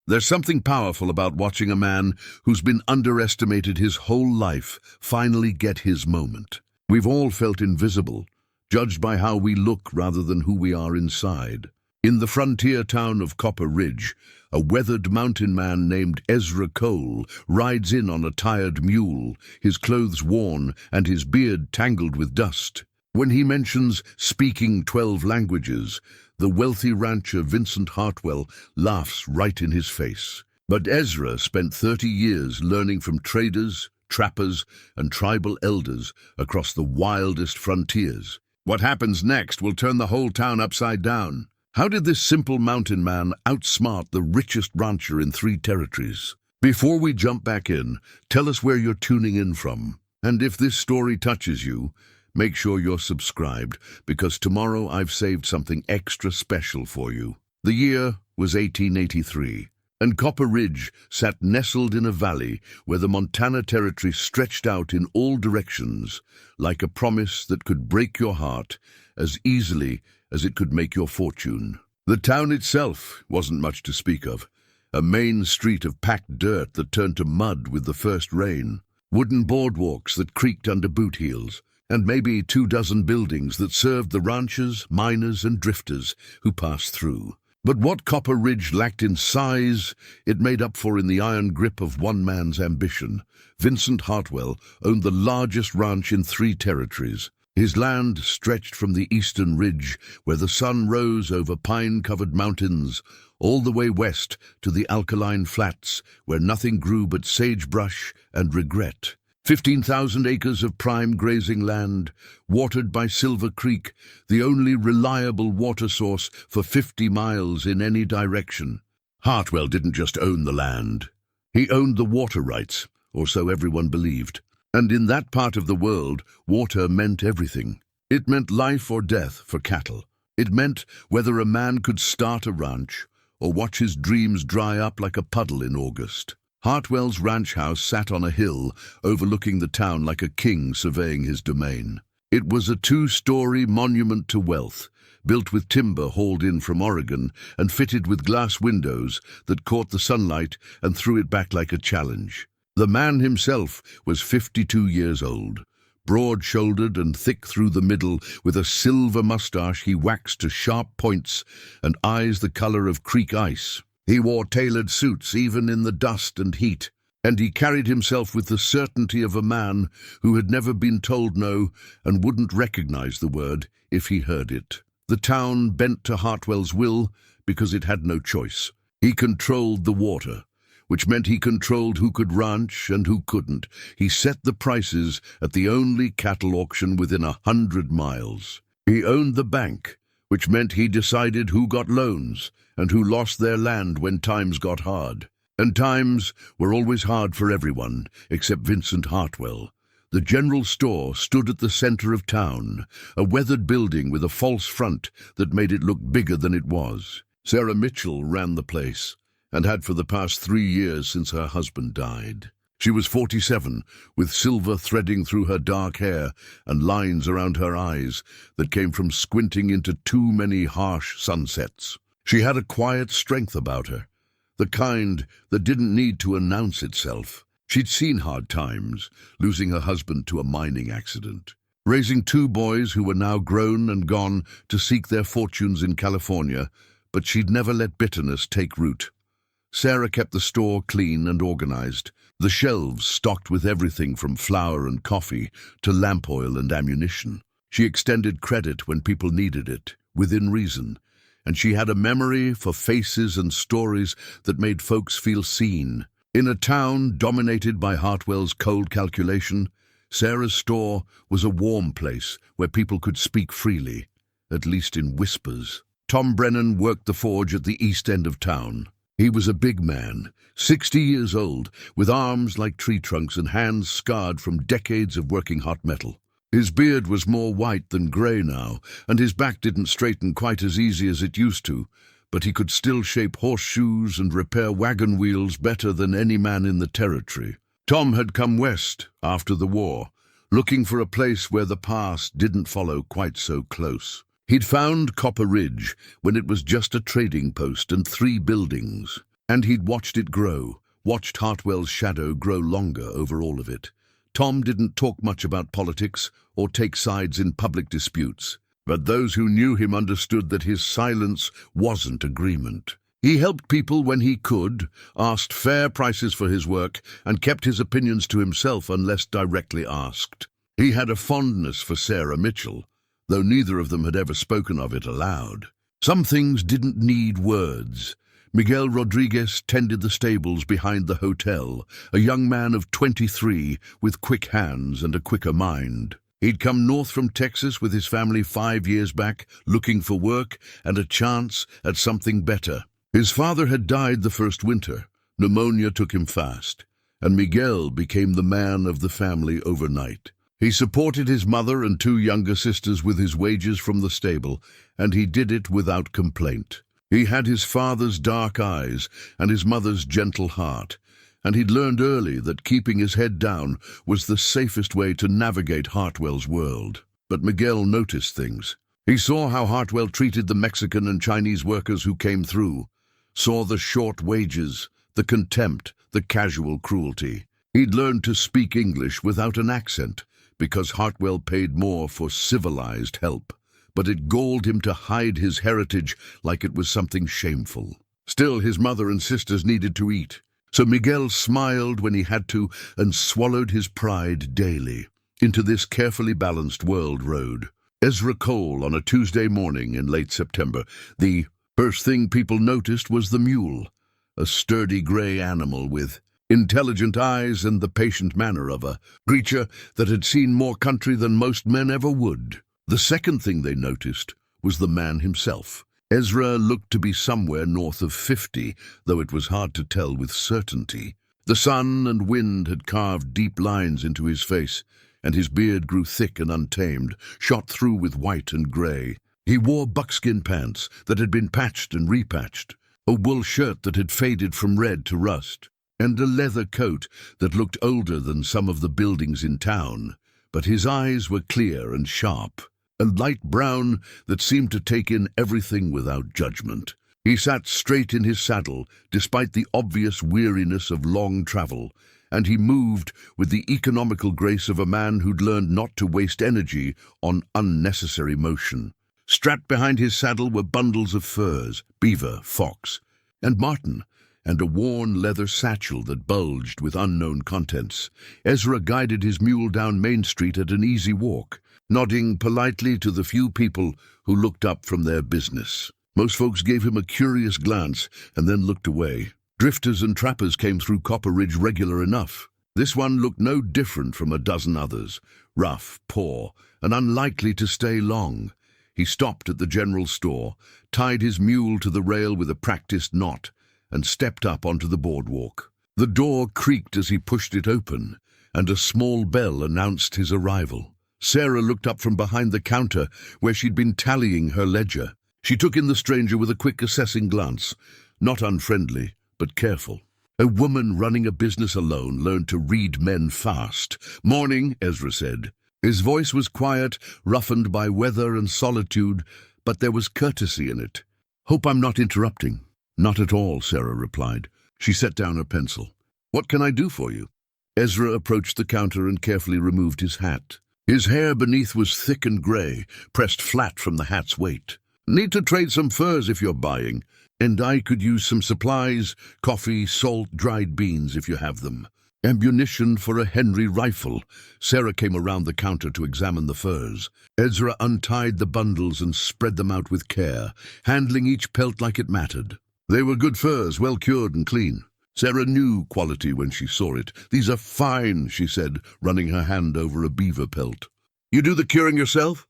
There's something powerful about watching a man who's been underestimated his whole life finally get his moment. We've all felt invisible, judged by how we look rather than who we are inside. In the frontier town of Copper Ridge, a weathered mountain man named Ezra Cole rides in on a tired mule, his clothes worn and his beard tangled with dust. When he mentions speaking 12 languages, the wealthy rancher Vincent Hartwell laughs right in his face. But Ezra spent 30 years learning from traders, trappers, and tribal elders across the wildest frontiers. What happens next will turn the whole town upside down. How did this simple mountain man outsmart the richest rancher in 3 territories? Before we jump back in, tell us where you're tuning in from. And if this story touches you, make sure you're subscribed, because tomorrow I've saved something extra special for you. The year was 1883, and Copper Ridge sat nestled in a valley where the Montana Territory stretched out in all directions, like a promise that could break your heart as easily as it could make your fortune. The town itself wasn't much to speak of, a main street of packed dirt that turned to mud with the first rain, wooden boardwalks that creaked under boot heels, and maybe 24 buildings that served the ranchers, miners, and drifters who passed through. But what Copper Ridge lacked in size, it made up for in the iron grip of one man's ambition. Vincent Hartwell owned the largest ranch in 3 territories. His land stretched from the eastern ridge, where the sun rose over pine-covered mountains, all the way west to the alkaline flats, where nothing grew but sagebrush and regret. 15,000 acres of prime grazing land, watered by Silver Creek, the only reliable water source for 50 miles in any direction. Hartwell didn't just own the land. He owned the water rights, or so everyone believed. And in that part of the world, water meant everything. It meant life or death for cattle. It meant whether a man could start a ranch or watch his dreams dry up like a puddle in August. Hartwell's ranch house sat on a hill overlooking the town like a king surveying his domain. It was a 2-story monument to wealth, built with timber hauled in from Oregon and fitted with glass windows that caught the sunlight and threw it back like a challenge. The man himself was 52 years old, broad-shouldered and thick through the middle, with a silver mustache he waxed to sharp points and eyes the color of creek ice. He wore tailored suits even in the dust and heat, and he carried himself with the certainty of a man who had never been told no and wouldn't recognize the word if he heard it. The town bent to Hartwell's will because it had no choice. He controlled the water, which meant he controlled who could ranch and who couldn't. He set the prices at the only cattle auction within 100 miles. He owned the bank, which meant he decided who got loans and who lost their land when times got hard. And times were always hard for everyone, except Vincent Hartwell. The general store stood at the center of town, a weathered building with a false front that made it look bigger than it was. Sarah Mitchell ran the place, and had for the past 3 years since her husband died. She was 47, with silver threading through her dark hair and lines around her eyes that came from squinting into too many harsh sunsets. She had a quiet strength about her, the kind that didn't need to announce itself. She'd seen hard times, losing her husband to a mining accident, raising 2 boys who were now grown and gone to seek their fortunes in California, but she'd never let bitterness take root. Sarah kept the store clean and organized, the shelves stocked with everything from flour and coffee to lamp oil and ammunition. She extended credit when people needed it, within reason, and she had a memory for faces and stories that made folks feel seen. In a town dominated by Hartwell's cold calculation, Sarah's store was a warm place where people could speak freely, at least in whispers. Tom Brennan worked the forge at the east end of town. He was a big man, 60 years old, with arms like tree trunks and hands scarred from decades of working hot metal. His beard was more white than grey now, and his back didn't straighten quite as easy as it used to, but he could still shape horseshoes and repair wagon wheels better than any man in the territory. Tom had come west after the war, looking for a place where the past didn't follow quite so close. He'd found Copper Ridge when it was just a trading post and 3 buildings. And he'd watched it grow, watched Hartwell's shadow grow longer over all of it. Tom didn't talk much about politics or take sides in public disputes, but those who knew him understood that his silence wasn't agreement. He helped people when he could, asked fair prices for his work, and kept his opinions to himself unless directly asked. He had a fondness for Sarah Mitchell, though neither of them had ever spoken of it aloud. Some things didn't need words. Miguel Rodriguez tended the stables behind the hotel, a young man of 23 with quick hands and a quicker mind. He'd come north from Texas with his family 5 years back, looking for work and a chance at something better. His father had died the first winter. Pneumonia took him fast, and Miguel became the man of the family overnight. He supported his mother and 2 younger sisters with his wages from the stable, and he did it without complaint. He had his father's dark eyes and his mother's gentle heart, and he'd learned early that keeping his head down was the safest way to navigate Hartwell's world. But Miguel noticed things. He saw how Hartwell treated the Mexican and Chinese workers who came through, saw the short wages, the contempt, the casual cruelty. He'd learned to speak English without an accent, because Hartwell paid more for civilized help. But it galled him to hide his heritage like it was something shameful. Still, his mother and sisters needed to eat, so Miguel smiled when he had to and swallowed his pride daily. Into this carefully balanced world rode Ezra Cole on a Tuesday morning in late September. The first thing people noticed was the mule, a sturdy gray animal with intelligent eyes and the patient manner of a creature that had seen more country than most men ever would. The second thing they noticed was the man himself. Ezra looked to be somewhere north of 50, though it was hard to tell with certainty. The sun and wind had carved deep lines into his face, and his beard grew thick and untamed, shot through with white and gray. He wore buckskin pants that had been patched and repatched, a wool shirt that had faded from red to rust, and a leather coat that looked older than some of the buildings in town. But his eyes were clear and sharp, a light brown that seemed to take in everything without judgment. He sat straight in his saddle, despite the obvious weariness of long travel, and he moved with the economical grace of a man who'd learned not to waste energy on unnecessary motion. Strapped behind his saddle were bundles of furs, beaver, fox, and marten, and a worn leather satchel that bulged with unknown contents. Ezra guided his mule down Main Street at an easy walk, nodding politely to the few people who looked up from their business. Most folks gave him a curious glance and then looked away. Drifters and trappers came through Copper Ridge regular enough. This one looked no different from a dozen others, rough, poor, and unlikely to stay long. He stopped at the general store, tied his mule to the rail with a practiced knot, and stepped up onto the boardwalk. The door creaked as he pushed it open, and a small bell announced his arrival. Sarah looked up from behind the counter where she'd been tallying her ledger. She took in the stranger with a quick assessing glance, not unfriendly, but careful. A woman running a business alone learned to read men fast. "Morning," Ezra said. His voice was quiet, roughened by weather and solitude, but there was courtesy in it. "Hope I'm not interrupting." "Not at all," Sarah replied. She set down her pencil. "What can I do for you?" Ezra approached the counter and carefully removed his hat. His hair beneath was thick and gray, pressed flat from the hat's weight. "Need to trade some furs if you're buying, and I could use some supplies, coffee, salt, dried beans if you have them. Ammunition for a Henry rifle." Sarah came around the counter to examine the furs. Ezra untied the bundles and spread them out with care, handling each pelt like it mattered. They were good furs, well cured and clean. Sarah knew quality when she saw it. "These are fine," she said, running her hand over a beaver pelt. "You do the curing yourself?"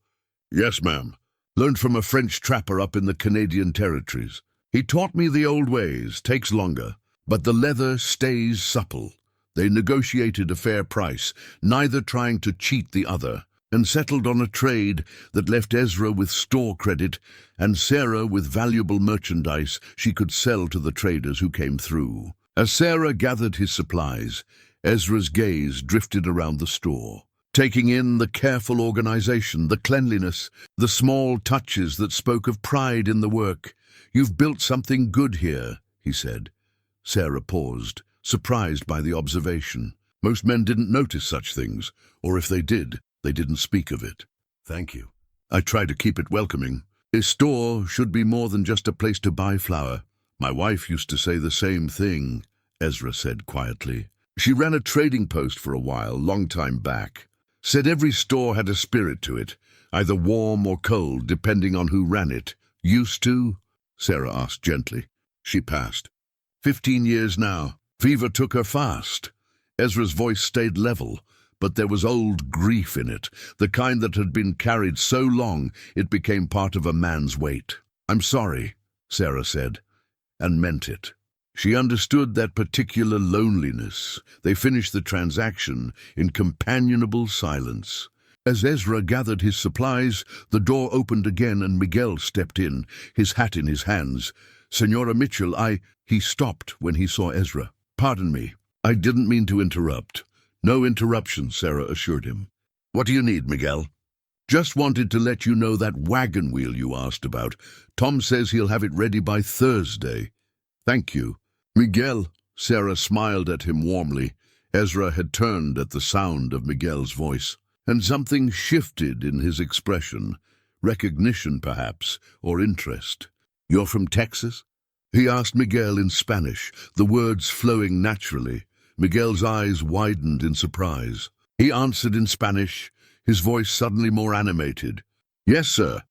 "Yes, ma'am. Learned from a French trapper up in the Canadian territories. He taught me the old ways. Takes longer, but the leather stays supple." They negotiated a fair price, neither trying to cheat the other, and settled on a trade that left Ezra with store credit and Sarah with valuable merchandise she could sell to the traders who came through. As Sarah gathered his supplies, Ezra's gaze drifted around the store, taking in the careful organization, the cleanliness, the small touches that spoke of pride in the work. "You've built something good here," he said. Sarah paused, surprised by the observation. Most men didn't notice such things, or if they did, they didn't speak of it. Thank you. I try to keep it welcoming. A store should be more than just a place to buy flour. My wife used to say the same thing, Ezra said quietly. She ran a trading post for a while, long time back. Said every store had a spirit to it, either warm or cold, depending on who ran it. Used to? Sarah asked gently. She passed. 15 years now. Fever took her fast. Ezra's voice stayed level, but there was old grief in it, the kind that had been carried so long it became part of a man's weight. I'm sorry, Sarah said, and meant it. She understood that particular loneliness. They finished the transaction in companionable silence. As Ezra gathered his supplies, the door opened again and Miguel stepped in, his hat in his hands. Senora Mitchell, He stopped when he saw Ezra. Pardon me, I didn't mean to interrupt. No interruption, Sarah assured him. What do you need, Miguel? Just wanted to let you know that wagon wheel you asked about. Tom says he'll have it ready by Thursday. Thank you. Miguel, Sarah smiled at him warmly. Ezra had turned at the sound of Miguel's voice, and something shifted in his expression. Recognition, perhaps, or interest. You're from Texas? He asked Miguel in Spanish, the words flowing naturally. Miguel's eyes widened in surprise. He answered in Spanish, his voice suddenly more animated. Yes, sir.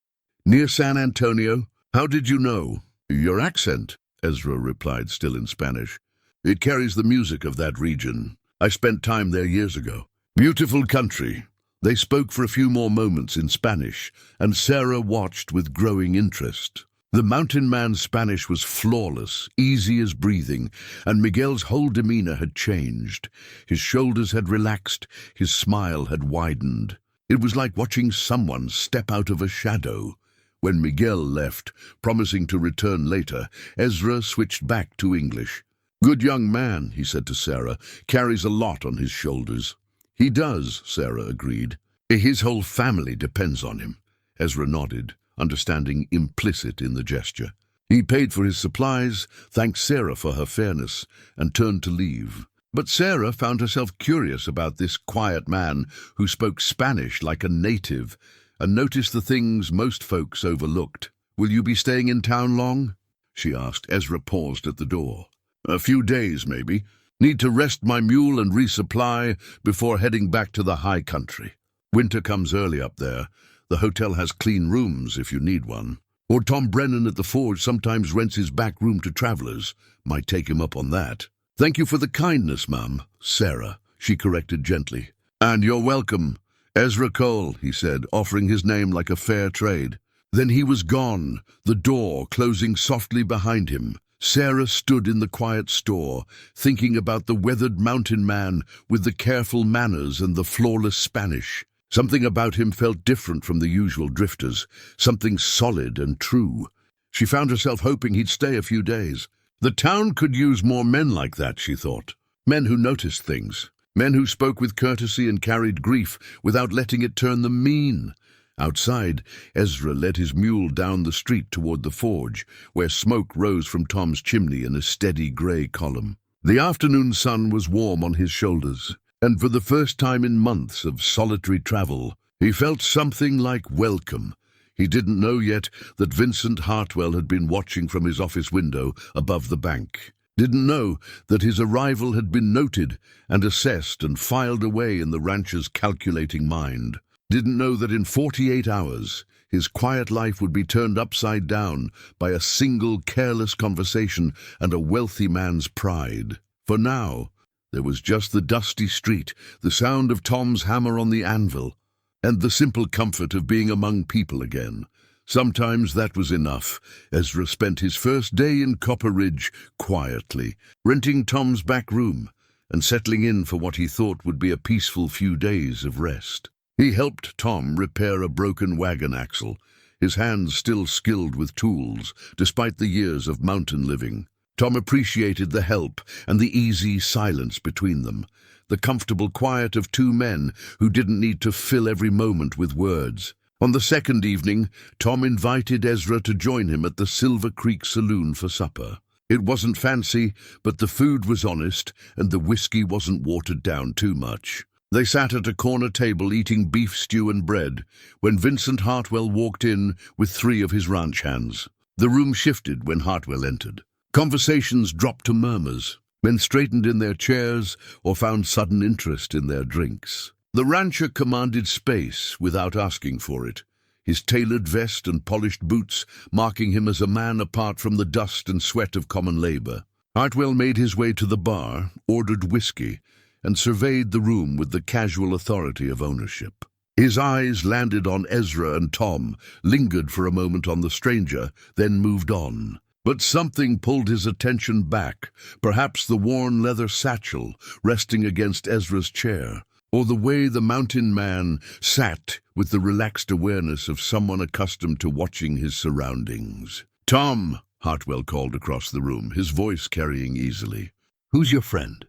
Near San Antonio? How did you know? Your accent, Ezra replied, still in Spanish. It carries the music of that region. I spent time there years ago. Beautiful country. They spoke for a few more moments in Spanish, and Sarah watched with growing interest. The mountain man's Spanish was flawless, easy as breathing, and Miguel's whole demeanor had changed. His shoulders had relaxed, his smile had widened. It was like watching someone step out of a shadow. When Miguel left, promising to return later, Ezra switched back to English. Good young man, he said to Sarah, carries a lot on his shoulders. He does, Sarah agreed. His whole family depends on him. Ezra nodded, understanding implicit in the gesture. He paid for his supplies, thanked Sarah for her fairness, and turned to leave. But Sarah found herself curious about this quiet man who spoke Spanish like a native, and noticed the things most folks overlooked. Will you be staying in town long? She asked. Ezra paused at the door. A few days, maybe. Need to rest my mule and resupply before heading back to the high country. Winter comes early up there. The hotel has clean rooms if you need one. Or Tom Brennan at the forge sometimes rents his back room to travelers. Might take him up on that. Thank you for the kindness, ma'am. Sarah, she corrected gently. And you're welcome. Ezra Cole, he said, offering his name like a fair trade. Then he was gone, the door closing softly behind him. Sarah stood in the quiet store, thinking about the weathered mountain man with the careful manners and the flawless Spanish. Something about him felt different from the usual drifters, something solid and true. She found herself hoping he'd stay a few days. The town could use more men like that, she thought. Men who noticed things. Men who spoke with courtesy and carried grief without letting it turn them mean. Outside, Ezra led his mule down the street toward the forge, where smoke rose from Tom's chimney in a steady grey column. The afternoon sun was warm on his shoulders, and for the first time in months of solitary travel, he felt something like welcome. He didn't know yet that Vincent Hartwell had been watching from his office window above the bank. Didn't know that his arrival had been noted and assessed and filed away in the rancher's calculating mind. Didn't know that in 48 hours, his quiet life would be turned upside down by a single careless conversation and a wealthy man's pride. For now, there was just the dusty street, the sound of Tom's hammer on the anvil, and the simple comfort of being among people again. Sometimes that was enough. Ezra spent his first day in Copper Ridge quietly, renting Tom's back room and settling in for what he thought would be a peaceful few days of rest. He helped Tom repair a broken wagon axle, his hands still skilled with tools, despite the years of mountain living. Tom appreciated the help and the easy silence between them, the comfortable quiet of two men who didn't need to fill every moment with words. On the second evening, Tom invited Ezra to join him at the Silver Creek Saloon for supper. It wasn't fancy, but the food was honest, and the whiskey wasn't watered down too much. They sat at a corner table eating beef stew and bread, when Vincent Hartwell walked in with 3 of his ranch hands. The room shifted when Hartwell entered. Conversations dropped to murmurs. Men straightened in their chairs or found sudden interest in their drinks. The rancher commanded space without asking for it, his tailored vest and polished boots marking him as a man apart from the dust and sweat of common labor. Hartwell made his way to the bar, ordered whiskey, and surveyed the room with the casual authority of ownership. His eyes landed on Ezra and Tom, lingered for a moment on the stranger, then moved on. But something pulled his attention back, perhaps the worn leather satchel resting against Ezra's chair, or the way the mountain man sat with the relaxed awareness of someone accustomed to watching his surroundings. "Tom," Hartwell called across the room, his voice carrying easily. "Who's your friend?"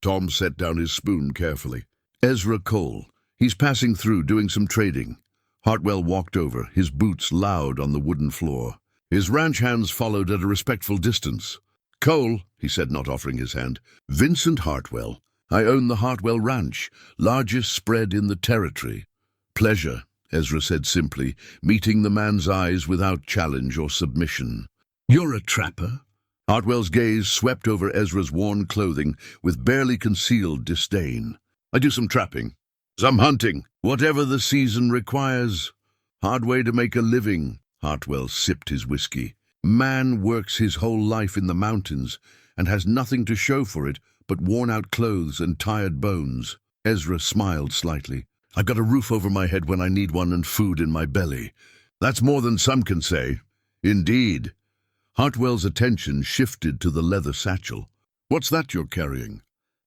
Tom set down his spoon carefully. "Ezra Cole. He's passing through, doing some trading." Hartwell walked over, his boots loud on the wooden floor. His ranch hands followed at a respectful distance. "Cole," he said, not offering his hand. "Vincent Hartwell. I own the Hartwell Ranch, largest spread in the territory." "Pleasure," Ezra said simply, meeting the man's eyes without challenge or submission. "You're a trapper?" Hartwell's gaze swept over Ezra's worn clothing with barely concealed disdain. "I do some trapping, some hunting, whatever the season requires. Hard way to make a living." Hartwell sipped his whiskey. "Man works his whole life in the mountains and has nothing to show for it but worn-out clothes and tired bones." Ezra smiled slightly. "I've got a roof over my head when I need one and food in my belly. That's more than some can say." "Indeed." Hartwell's attention shifted to the leather satchel. "What's that you're carrying?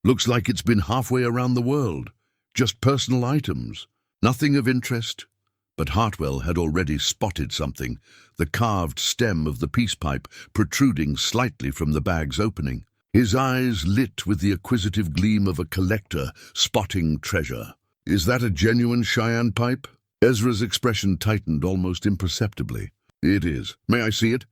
Looks like it's been halfway around the world. Just personal items. Nothing of interest." But Hartwell had already spotted something, the carved stem of the peace pipe protruding slightly from the bag's opening. His eyes lit with the acquisitive gleam of a collector spotting treasure. "Is that a genuine Cheyenne pipe?" Ezra's expression tightened almost imperceptibly. "It is. May I see it?"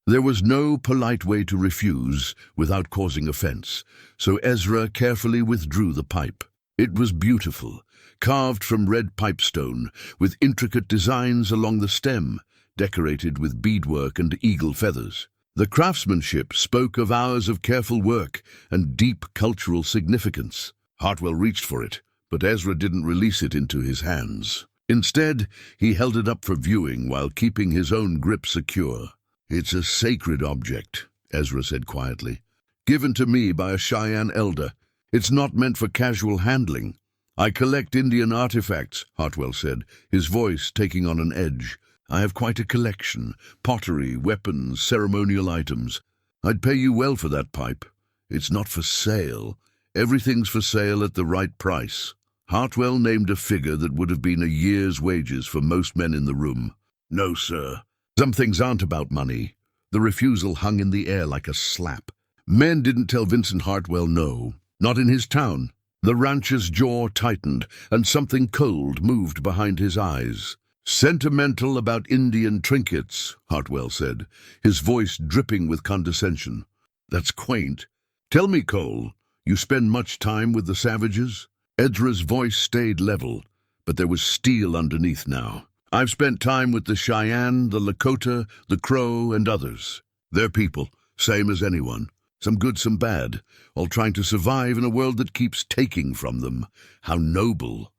There was no polite way to refuse without causing offense, so Ezra carefully withdrew the pipe. It was beautiful, carved from red pipestone, with intricate designs along the stem, decorated with beadwork and eagle feathers. The craftsmanship spoke of hours of careful work and deep cultural significance. Hartwell reached for it, but Ezra didn't release it into his hands. Instead, he held it up for viewing while keeping his own grip secure. "It's a sacred object," Ezra said quietly, "given to me by a Cheyenne elder. It's not meant for casual handling." "I collect Indian artifacts," Hartwell said, his voice taking on an edge. "I have quite a collection, pottery, weapons, ceremonial items. I'd pay you well for that pipe. It's not for sale. Everything's for sale at the right price." Hartwell named a figure that would have been a year's wages for most men in the room. "No, sir. Some things aren't about money." The refusal hung in the air like a slap. Men didn't tell Vincent Hartwell no, not in his town. The rancher's jaw tightened, and something cold moved behind his eyes. "Sentimental about Indian trinkets," Hartwell said, his voice dripping with condescension. "That's quaint. Tell me, Cole, you spend much time with the savages?" Ezra's voice stayed level, but there was steel underneath now. "I've spent time with the Cheyenne, the Lakota, the Crow, and others. They're people, same as anyone. Some good, some bad, all trying to survive in a world that keeps taking from them. How noble."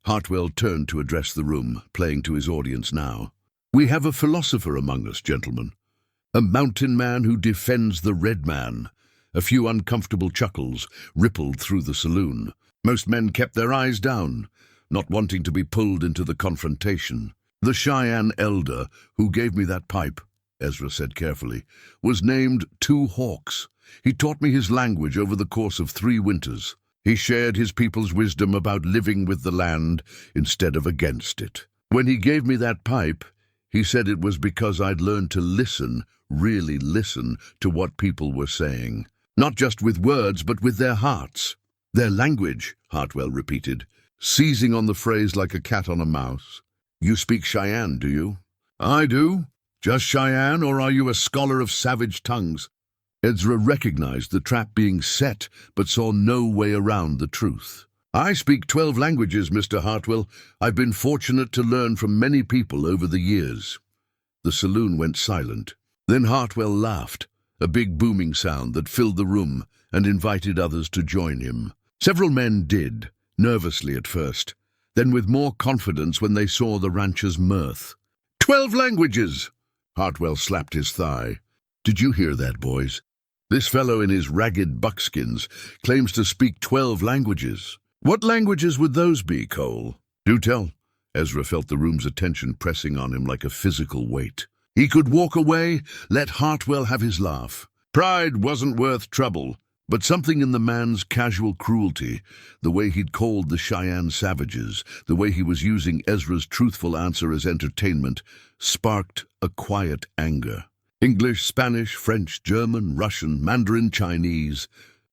Hartwell turned to address the room, playing to his audience now. "We have a philosopher among us, gentlemen. A mountain man who defends the red man." A few uncomfortable chuckles rippled through the saloon. Most men kept their eyes down, not wanting to be pulled into the confrontation. "The Cheyenne elder who gave me that pipe," Ezra said carefully, "was named Two Hawks. He taught me his language over the course of 3 winters. He shared his people's wisdom about living with the land instead of against it. When he gave me that pipe, he said it was because I'd learned to listen, really listen, to what people were saying. Not just with words, but with their hearts." "Their language," Hartwell repeated, seizing on the phrase like a cat on a mouse. "You speak Cheyenne, do you?" "I do. Just Cheyenne, or are you a scholar of savage tongues?" Ezra recognized the trap being set, but saw no way around the truth. "I speak 12 languages, Mr. Hartwell. I've been fortunate to learn from many people over the years." The saloon went silent. Then Hartwell laughed, a big booming sound that filled the room, and invited others to join him. Several men did, nervously at first, then with more confidence when they saw the rancher's mirth. 12 languages! Hartwell slapped his thigh. "Did you hear that, boys? This fellow in his ragged buckskins claims to speak 12 languages. What languages would those be, Cole? Do tell." Ezra felt the room's attention pressing on him like a physical weight. He could walk away, let Hartwell have his laugh. Pride wasn't worth trouble, but something in the man's casual cruelty, the way he'd called the Cheyenne savages, the way he was using Ezra's truthful answer as entertainment, sparked a quiet anger. English, Spanish, French, German, Russian, Mandarin, Chinese,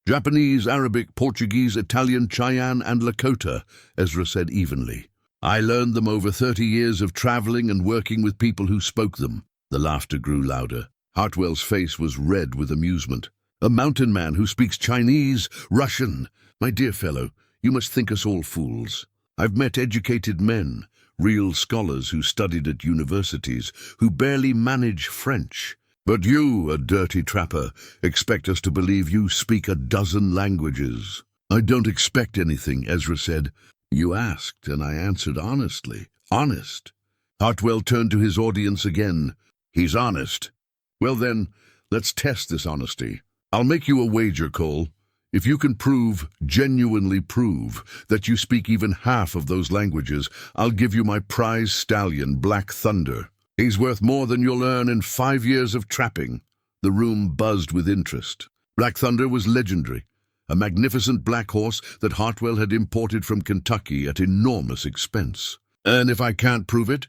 Japanese, Arabic, Portuguese, Italian, Cheyenne, and Lakota, Ezra said evenly. "I learned them over 30 years of traveling and working with people who spoke them." The laughter grew louder. Hartwell's face was red with amusement. "A mountain man who speaks Chinese, Russian. My dear fellow, you must think us all fools. I've met educated men, real scholars who studied at universities, who barely manage French. But you, a dirty trapper, expect us to believe you speak a dozen languages." "I don't expect anything," Ezra said. "You asked, and I answered honestly. Honest." Hartwell turned to his audience again. "He's honest. Well then, let's test this honesty. I'll make you a wager, Cole. If you can genuinely prove, that you speak even half of those languages, I'll give you my prize stallion, Black Thunder. He's worth more than you'll earn in 5 years of trapping." The room buzzed with interest. Black Thunder was legendary, a magnificent black horse that Hartwell had imported from Kentucky at enormous expense. "And if I can't prove it?"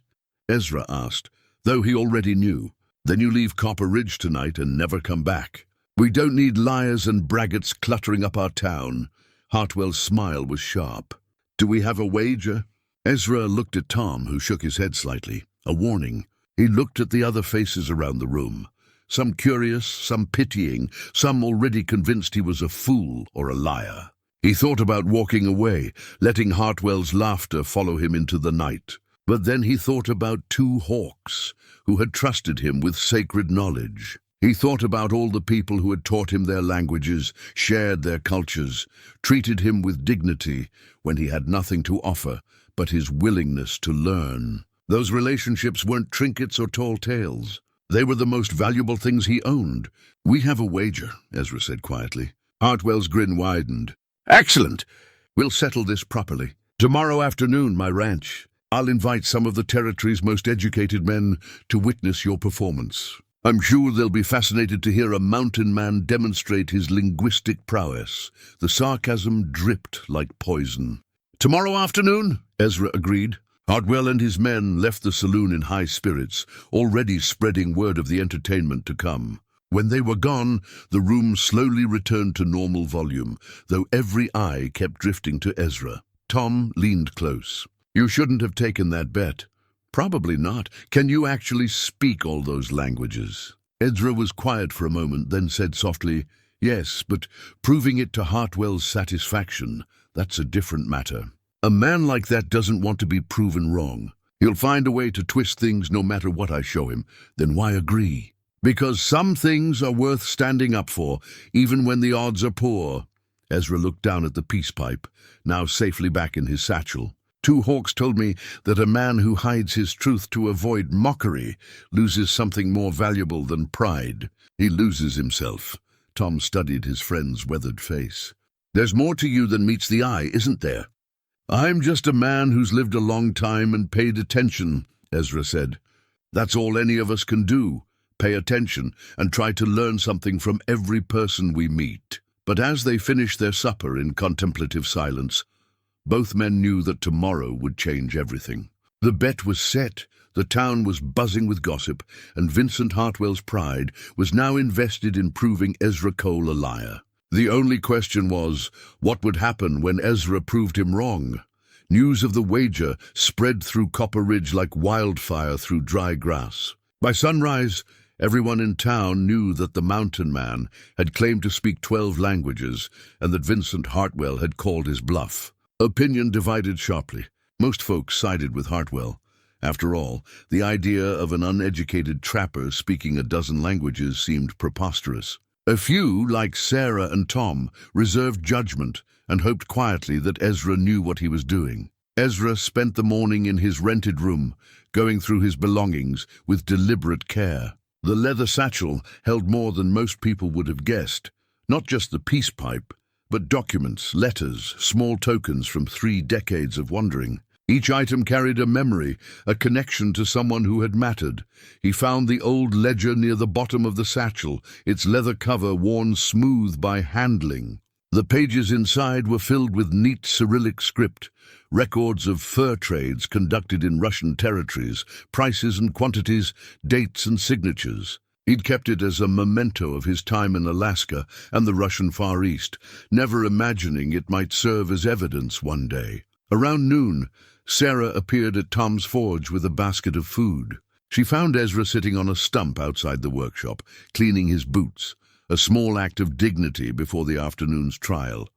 Ezra asked, though he already knew. "Then you leave Copper Ridge tonight and never come back. We don't need liars and braggarts cluttering up our town." Hartwell's smile was sharp. "Do we have a wager?" Ezra looked at Tom, who shook his head slightly, a warning. He looked at the other faces around the room, some curious, some pitying, some already convinced he was a fool or a liar. He thought about walking away, letting Hartwell's laughter follow him into the night. But then he thought about 2 hawks who had trusted him with sacred knowledge. He thought about all the people who had taught him their languages, shared their cultures, treated him with dignity when he had nothing to offer but his willingness to learn. Those relationships weren't trinkets or tall tales. They were the most valuable things he owned. "We have a wager," Ezra said quietly. Hartwell's grin widened. "Excellent! We'll settle this properly. Tomorrow afternoon, my ranch. I'll invite some of the territory's most educated men to witness your performance. I'm sure they'll be fascinated to hear a mountain man demonstrate his linguistic prowess." The sarcasm dripped like poison. "Tomorrow afternoon," Ezra agreed. Hartwell and his men left the saloon in high spirits, already spreading word of the entertainment to come. When they were gone, the room slowly returned to normal volume, though every eye kept drifting to Ezra. Tom leaned close. "You shouldn't have taken that bet." "Probably not. Can you actually speak all those languages?" Ezra was quiet for a moment, then said softly, "Yes, but proving it to Hartwell's satisfaction, that's a different matter. A man like that doesn't want to be proven wrong. He'll find a way to twist things no matter what I show him. Then why agree? Because some things are worth standing up for, even when the odds are poor." Ezra looked down at the peace pipe, now safely back in his satchel. "2 hawks told me that a man who hides his truth to avoid mockery loses something more valuable than pride. He loses himself." Tom studied his friend's weathered face. "There's more to you than meets the eye, isn't there?" "I'm just a man who's lived a long time and paid attention," Ezra said. "That's all any of us can do, pay attention and try to learn something from every person we meet." But as they finished their supper in contemplative silence, both men knew that tomorrow would change everything. The bet was set, the town was buzzing with gossip, and Vincent Hartwell's pride was now invested in proving Ezra Cole a liar. The only question was, what would happen when Ezra proved him wrong? News of the wager spread through Copper Ridge like wildfire through dry grass. By sunrise, Everyone in town knew that the mountain man had claimed to speak 12 languages and that Vincent Hartwell had called his bluff. Opinion divided sharply. Most folks sided with Hartwell. After all, the idea of an uneducated trapper speaking a dozen languages seemed preposterous. A few, like Sarah and Tom, reserved judgment and hoped quietly that Ezra knew what he was doing. Ezra spent the morning in his rented room, going through his belongings with deliberate care. The leather satchel held more than most people would have guessed, not just the peace pipe, but documents, letters, small tokens from 3 decades of wandering. Each item carried a memory, a connection to someone who had mattered. He found the old ledger near the bottom of the satchel, its leather cover worn smooth by handling. The pages inside were filled with neat Cyrillic script, records of fur trades conducted in Russian territories, prices and quantities, dates and signatures. He'd kept it as a memento of his time in Alaska and the Russian Far East, never imagining it might serve as evidence one day. Around noon, Sarah appeared at Tom's forge with a basket of food. She found Ezra sitting on a stump outside the workshop, cleaning his boots, a small act of dignity before the afternoon's trial.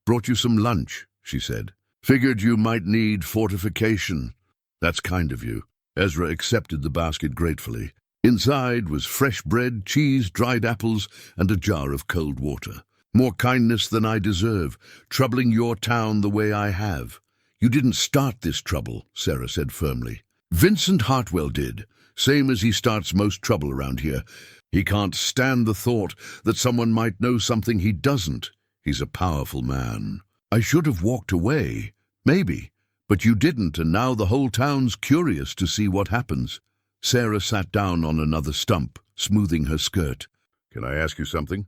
"Brought you some lunch," she said. "Figured you might need fortification." "That's kind of you." Ezra accepted the basket gratefully. Inside was fresh bread, cheese, dried apples, and a jar of cold water. "More kindness than I deserve, troubling your town the way I have." "You didn't start this trouble," Sarah said firmly. "Vincent Hartwell did, same as he starts most trouble around here. He can't stand the thought that someone might know something he doesn't. He's a powerful man." "I should have walked away, maybe, but you didn't, and now the whole town's curious to see what happens." Sarah sat down on another stump, smoothing her skirt. "Can I ask you something?"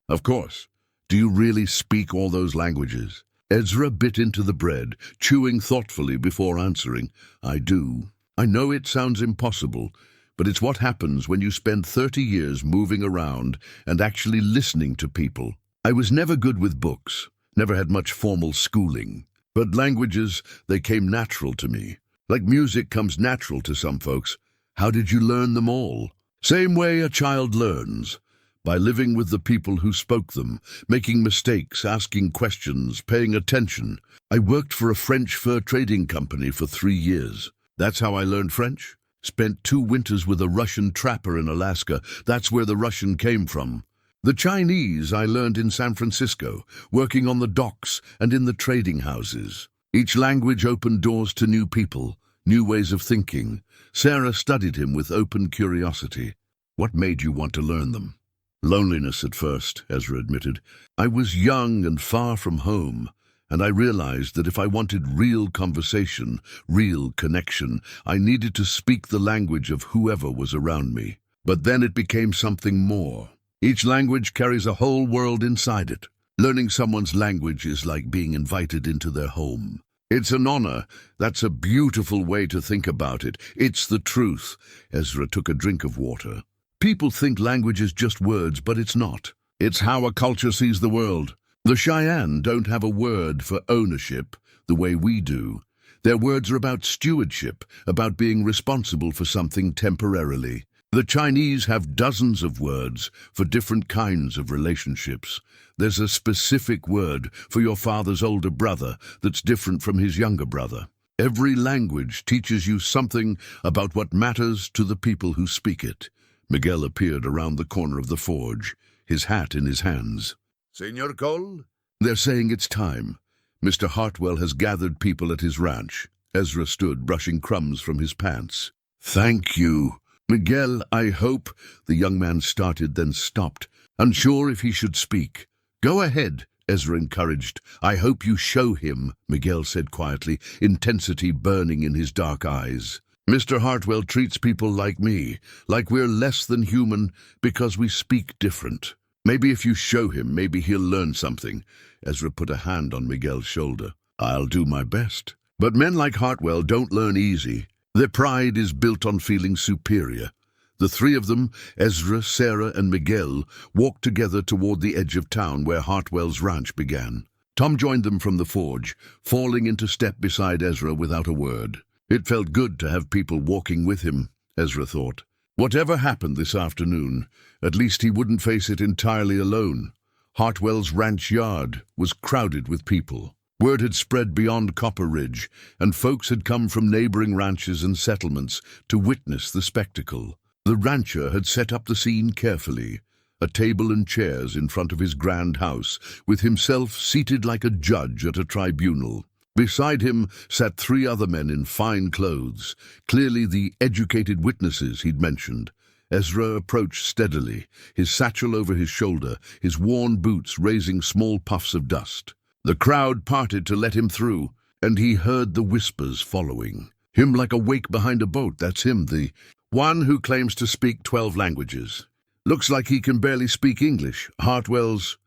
"Of course. Do you really speak all those languages?" Ezra bit into the bread, chewing thoughtfully before answering. "I do. I know it sounds impossible, but it's what happens when you spend 30 years moving around and actually listening to people. I was never good with books, never had much formal schooling, but languages, they came natural to me. Like music comes natural to some folks. How did you learn them all?" "Same way a child learns. By living with the people who spoke them, making mistakes, asking questions, paying attention. I worked for a French fur trading company for 3 years. That's how I learned French. Spent 2 winters with a Russian trapper in Alaska. That's where the Russian came from. The Chinese I learned in San Francisco, working on the docks and in the trading houses. Each language opened doors to new people, new ways of thinking." Sarah studied him with open curiosity. "What made you want to learn them?" "Loneliness at first," Ezra admitted. "I was young and far from home, and I realized that if I wanted real conversation, real connection, I needed to speak the language of whoever was around me. But then it became something more. Each language carries a whole world inside it. Learning someone's language is like being invited into their home. It's an honor. That's a beautiful way to think about it. It's the truth." Ezra took a drink of water. "People think language is just words, but it's not. It's how a culture sees the world. The Cheyenne don't have a word for ownership the way we do. Their words are about stewardship, about being responsible for something temporarily. The Chinese have dozens of words for different kinds of relationships. There's a specific word for your father's older brother that's different from his younger brother. Every language teaches you something about what matters to the people who speak it." Miguel appeared around the corner of the forge, his hat in his hands. "Senor Cole?" "They're saying it's time. Mr. Hartwell has gathered people at his ranch." Ezra stood, brushing crumbs from his pants. "Thank you." "Miguel, I hope—" the young man started, then stopped, unsure if he should speak. "Go ahead," Ezra encouraged. "I hope you show him," Miguel said quietly, intensity burning in his dark eyes. "Mr. Hartwell treats people like me, like we're less than human because we speak different. Maybe if you show him, maybe he'll learn something." Ezra put a hand on Miguel's shoulder. "I'll do my best. But men like Hartwell don't learn easy. Their pride is built on feeling superior." The 3 of them, Ezra, Sarah, and Miguel, walked together toward the edge of town where Hartwell's ranch began. Tom joined them from the forge, falling into step beside Ezra without a word. It felt good to have people walking with him, Ezra thought. Whatever happened this afternoon, at least he wouldn't face it entirely alone. Hartwell's ranch yard was crowded with people. Word had spread beyond Copper Ridge, and folks had come from neighboring ranches and settlements to witness the spectacle. The rancher had set up the scene carefully, a table and chairs in front of his grand house, with himself seated like a judge at a tribunal. Beside him sat 3 other men in fine clothes, clearly the educated witnesses he'd mentioned. Ezra approached steadily, his satchel over his shoulder, his worn boots raising small puffs of dust. The crowd parted to let him through, and he heard the whispers following. Him like a wake behind a boat, that's him, the one who claims to speak 12 languages. Looks like he can barely speak English. Hartwell's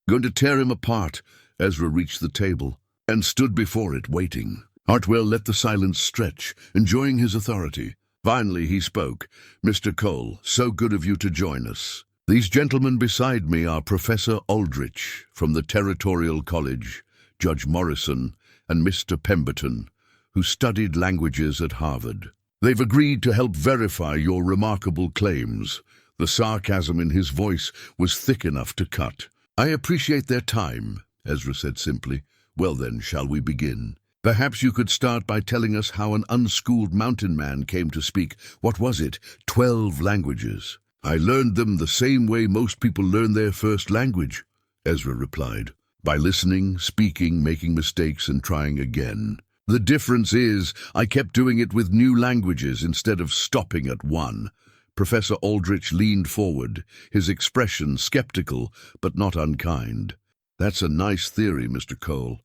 going to tear him apart. Ezra reached the table and stood before it, waiting. Hartwell let the silence stretch, enjoying his authority. Finally he spoke. "Mr. Cole, so good of you to join us. These gentlemen beside me are Professor Aldrich from the Territorial College, Judge Morrison, and Mr. Pemberton, who studied languages at Harvard. They've agreed to help verify your remarkable claims." The sarcasm in his voice was thick enough to cut. "I appreciate their time," Ezra said simply. "Well then, shall we begin? Perhaps you could start by telling us how an unschooled mountain man came to speak, what was it, 12 languages?" "I learned them the same way most people learn their first language," Ezra replied. "By listening, speaking, making mistakes, and trying again. The difference is, I kept doing it with new languages instead of stopping at one." Professor Aldrich leaned forward, his expression skeptical but not unkind. "That's a nice theory, Mr. Cole.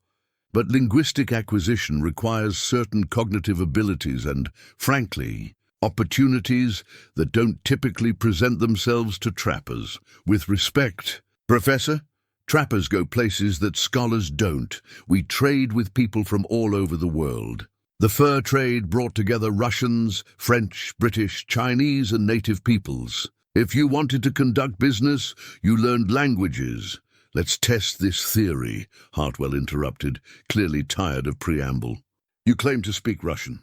But linguistic acquisition requires certain cognitive abilities and, frankly, opportunities that don't typically present themselves to trappers. With respect, Professor, trappers go places that scholars don't. We trade with people from all over the world. The fur trade brought together Russians, French, British, Chinese, and native peoples. If you wanted to conduct business, you learned languages. Let's test this theory," Hartwell interrupted, clearly tired of preamble. "You claim to speak Russian.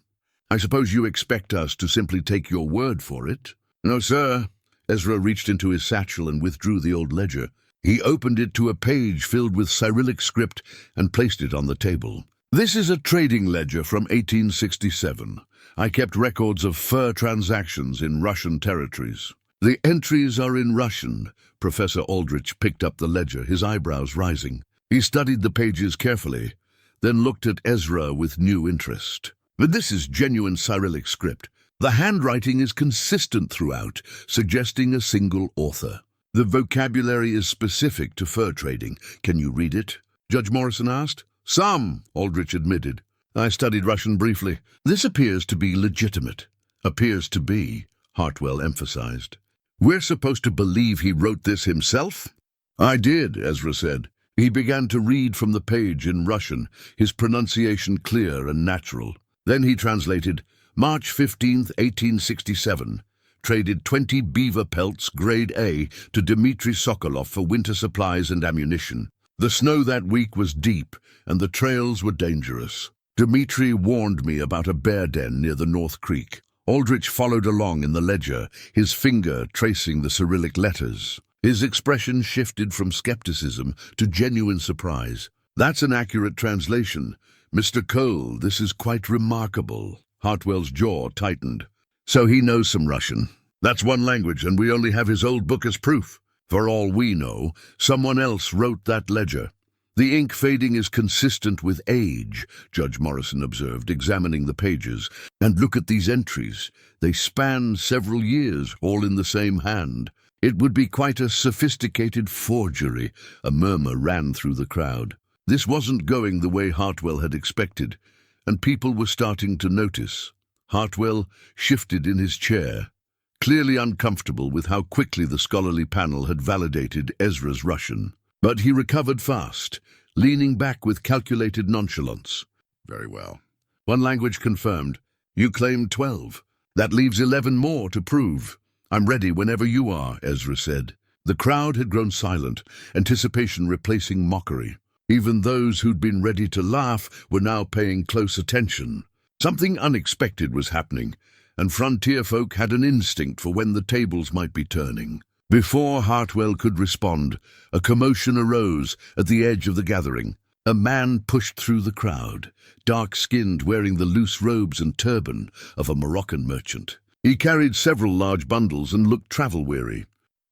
I suppose you expect us to simply take your word for it?" "No, sir." Ezra reached into his satchel and withdrew the old ledger. He opened it to a page filled with Cyrillic script and placed it on the table. "This is a trading ledger from 1867. I kept records of fur transactions in Russian territories." "The entries are in Russian." Professor Aldrich picked up the ledger, his eyebrows rising. He studied the pages carefully, then looked at Ezra with new interest. "But this is genuine Cyrillic script. The handwriting is consistent throughout, suggesting a single author. The vocabulary is specific to fur trading. Can you read it?" Judge Morrison asked. "Some," Aldrich admitted. "I studied Russian briefly. This appears to be legitimate." "Appears to be," Hartwell emphasized. "We're supposed to believe he wrote this himself?" "I did," Ezra said. He began to read from the page in Russian, his pronunciation clear and natural. Then he translated, "March 15th, 1867. Traded 20 beaver pelts, grade A, to Dmitry Sokolov for winter supplies and ammunition. The snow that week was deep, and the trails were dangerous. Dmitry warned me about a bear den near the North Creek." Aldrich followed along in the ledger, his finger tracing the Cyrillic letters. His expression shifted from skepticism to genuine surprise. "That's an accurate translation. Mr. Cole, this is quite remarkable." Hartwell's jaw tightened. "So he knows some Russian. That's one language, and we only have his old book as proof. For all we know, someone else wrote that ledger." "The ink fading is consistent with age," Judge Morrison observed, examining the pages. "And look at these entries. They span several years, all in the same hand. It would be quite a sophisticated forgery." A murmur ran through the crowd. This wasn't going the way Hartwell had expected, and people were starting to notice. Hartwell shifted in his chair, clearly uncomfortable with how quickly the scholarly panel had validated Ezra's Russian. But he recovered fast, leaning back with calculated nonchalance. "Very well. One language confirmed. You claimed 12. That leaves 11 more to prove." "I'm ready whenever you are," Ezra said. The crowd had grown silent, anticipation replacing mockery. Even those who'd been ready to laugh were now paying close attention. Something unexpected was happening. and frontier folk had an instinct for when the tables might be turning. Before Hartwell could respond, a commotion arose at the edge of the gathering. A man pushed through the crowd, dark-skinned, wearing the loose robes and turban of a Moroccan merchant. He carried several large bundles and looked travel-weary.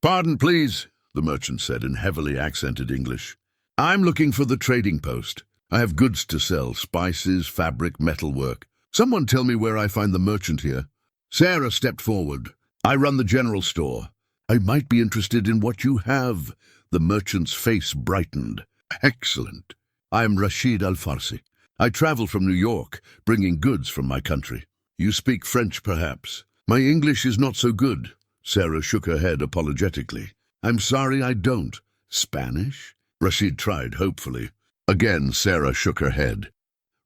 "Pardon, please," the merchant said in heavily accented English. "I'm looking for the trading post. I have goods to sell, spices, fabric, metalwork. Someone tell me where I find the merchant here." Sarah stepped forward. "I run the general store. I might be interested in what you have." The merchant's face brightened. "Excellent. I am Rashid Al-Farsi. I travel from New York, bringing goods from my country. You speak French, perhaps?" "My English is not so good." Sarah shook her head apologetically. "I'm sorry, I don't." "Spanish?" Rashid tried hopefully. Again, Sarah shook her head.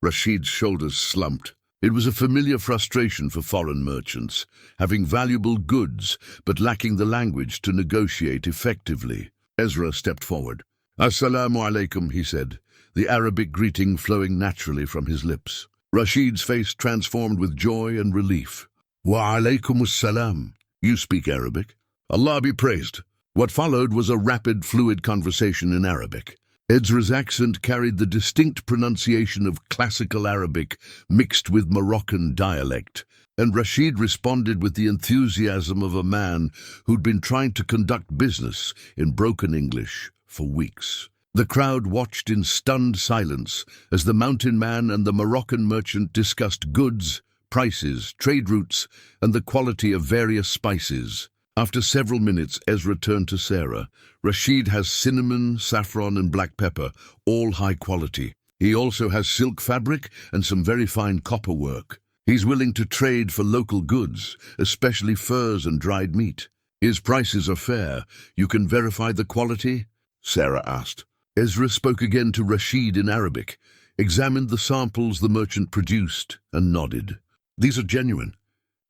Rashid's shoulders slumped. It was a familiar frustration for foreign merchants, having valuable goods but lacking the language to negotiate effectively. Ezra stepped forward. "Assalamu alaikum," he said, the Arabic greeting flowing naturally from his lips. Rashid's face transformed with joy and relief. "Wa alaikum assalam. You speak Arabic?" "Allah be praised." What followed was a rapid, fluid conversation in Arabic. Ezra's accent carried the distinct pronunciation of classical Arabic mixed with Moroccan dialect, and Rashid responded with the enthusiasm of a man who'd been trying to conduct business in broken English for weeks. The crowd watched in stunned silence as the mountain man and the Moroccan merchant discussed goods, prices, trade routes, and the quality of various spices. After several minutes, Ezra turned to Sarah. "Rashid has cinnamon, saffron, and black pepper, all high quality. He also has silk fabric and some very fine copper work. He's willing to trade for local goods, especially furs and dried meat. His prices are fair. You can verify the quality?" Sarah asked. Ezra spoke again to Rashid in Arabic, examined the samples the merchant produced, and nodded. "These are genuine.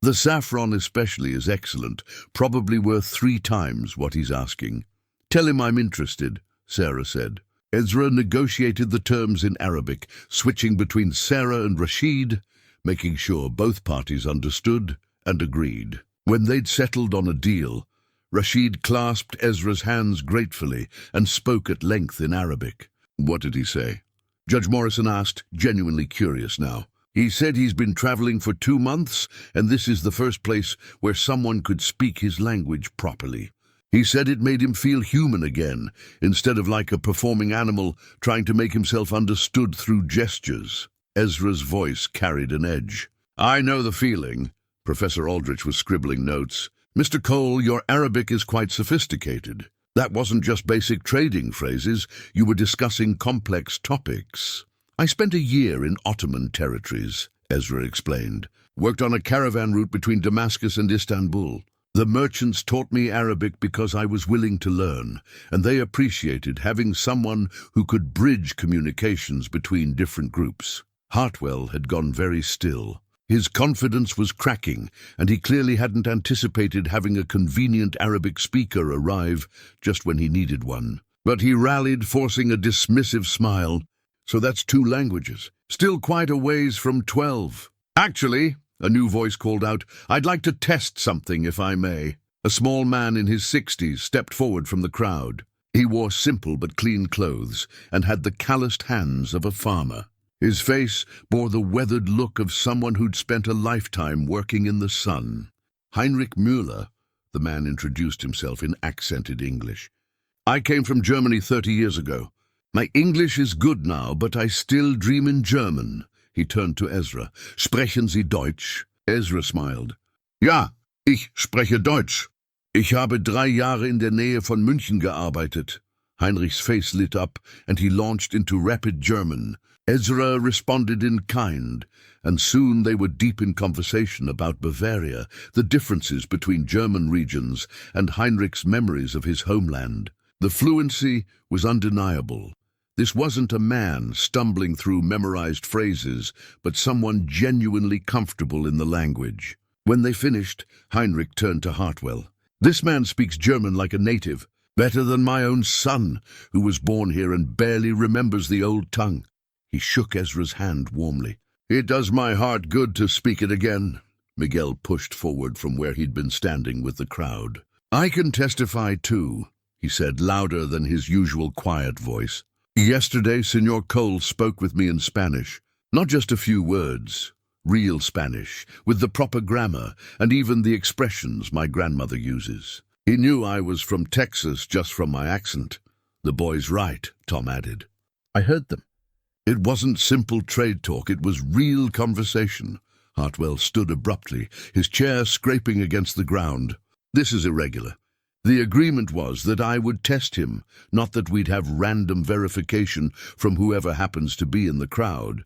The saffron especially is excellent, probably worth 3 times what he's asking." "Tell him I'm interested," Sarah said. Ezra negotiated the terms in Arabic, switching between Sarah and Rashid, making sure both parties understood and agreed. When they'd settled on a deal, Rashid clasped Ezra's hands gratefully and spoke at length in Arabic. "What did he say?" Judge Morrison asked, genuinely curious now. "He said he's been traveling for 2 months, and this is the first place where someone could speak his language properly. He said it made him feel human again, instead of like a performing animal trying to make himself understood through gestures." Ezra's voice carried an edge. "I know the feeling." Professor Aldrich was scribbling notes. "Mr. Cole, your Arabic is quite sophisticated. That wasn't just basic trading phrases. You were discussing complex topics." "I spent a year in Ottoman territories," Ezra explained. "Worked on a caravan route between Damascus and Istanbul. The merchants taught me Arabic because I was willing to learn, and they appreciated having someone who could bridge communications between different groups." Hartwell had gone very still. His confidence was cracking, and he clearly hadn't anticipated having a convenient Arabic speaker arrive just when he needed one. But he rallied, forcing a dismissive smile. "So that's 2 languages. Still quite a ways from 12. "Actually," a new voice called out, "I'd like to test something, if I may." A small man in his 60s stepped forward from the crowd. He wore simple but clean clothes and had the calloused hands of a farmer. His face bore the weathered look of someone who'd spent a lifetime working in the sun. "Heinrich Müller," the man introduced himself in accented English. "I came from Germany 30 years ago. My English is good now, but I still dream in German." He turned to Ezra. "Sprechen Sie Deutsch?" Ezra smiled. "Ja, ich spreche Deutsch. Ich habe 3 Jahre in der Nähe von München gearbeitet." Heinrich's face lit up, and he launched into rapid German. Ezra responded in kind, and soon they were deep in conversation about Bavaria, the differences between German regions, and Heinrich's memories of his homeland. The fluency was undeniable. This wasn't a man stumbling through memorized phrases, but someone genuinely comfortable in the language. When they finished, Heinrich turned to Hartwell. "This man speaks German like a native, better than my own son, who was born here and barely remembers the old tongue." He shook Ezra's hand warmly. "It does my heart good to speak it again. Miguel pushed forward from where he'd been standing with the crowd. "I can testify too," he said, louder than his usual quiet voice. "Yesterday, Senor Cole spoke with me in Spanish. Not just a few words. Real Spanish, with the proper grammar, and even the expressions my grandmother uses. He knew I was from Texas just from my accent." "The boy's right," Tom added. "I heard them." It wasn't simple trade talk, it was real conversation. Hartwell stood abruptly, his chair scraping against the ground. "This is irregular. The agreement was that I would test him, not that we'd have random verification from whoever happens to be in the crowd."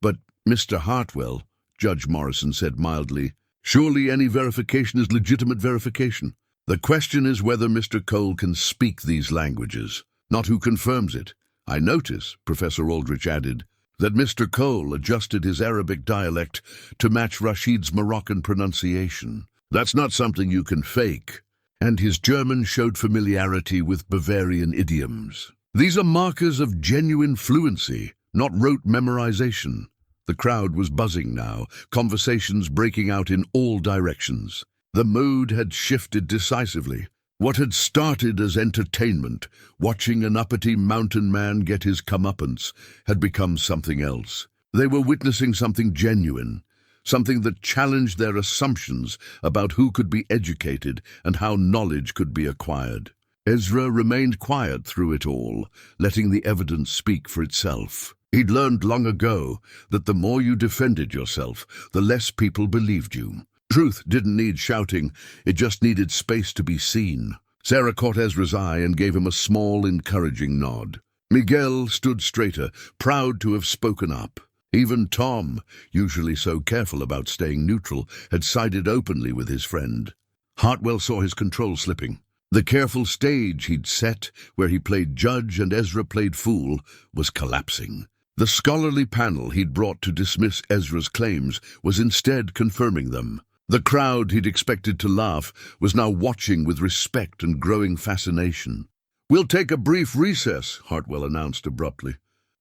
"But, Mr. Hartwell," Judge Morrison said mildly, "surely any verification is legitimate verification. The question is whether Mr. Cole can speak these languages, not who confirms it. I notice," Professor Aldrich added, "that Mr. Cole adjusted his Arabic dialect to match Rashid's Moroccan pronunciation. That's not something you can fake. And his German showed familiarity with Bavarian idioms. These are markers of genuine fluency, not rote memorization." The crowd was buzzing now, conversations breaking out in all directions. The mood had shifted decisively. What had started as entertainment, watching an uppity mountain man get his comeuppance, had become something else. They were witnessing something genuine, something that challenged their assumptions about who could be educated and how knowledge could be acquired. Ezra remained quiet through it all, letting the evidence speak for itself. He'd learned long ago that the more you defended yourself, the less people believed you. Truth didn't need shouting, it just needed space to be seen. Sarah caught Ezra's eye and gave him a small, encouraging nod. Miguel stood straighter, proud to have spoken up. Even Tom, usually so careful about staying neutral, had sided openly with his friend. Hartwell saw his control slipping. The careful stage he'd set, where he played judge and Ezra played fool, was collapsing. The scholarly panel he'd brought to dismiss Ezra's claims was instead confirming them. The crowd he'd expected to laugh was now watching with respect and growing fascination. "We'll take a brief recess," Hartwell announced abruptly.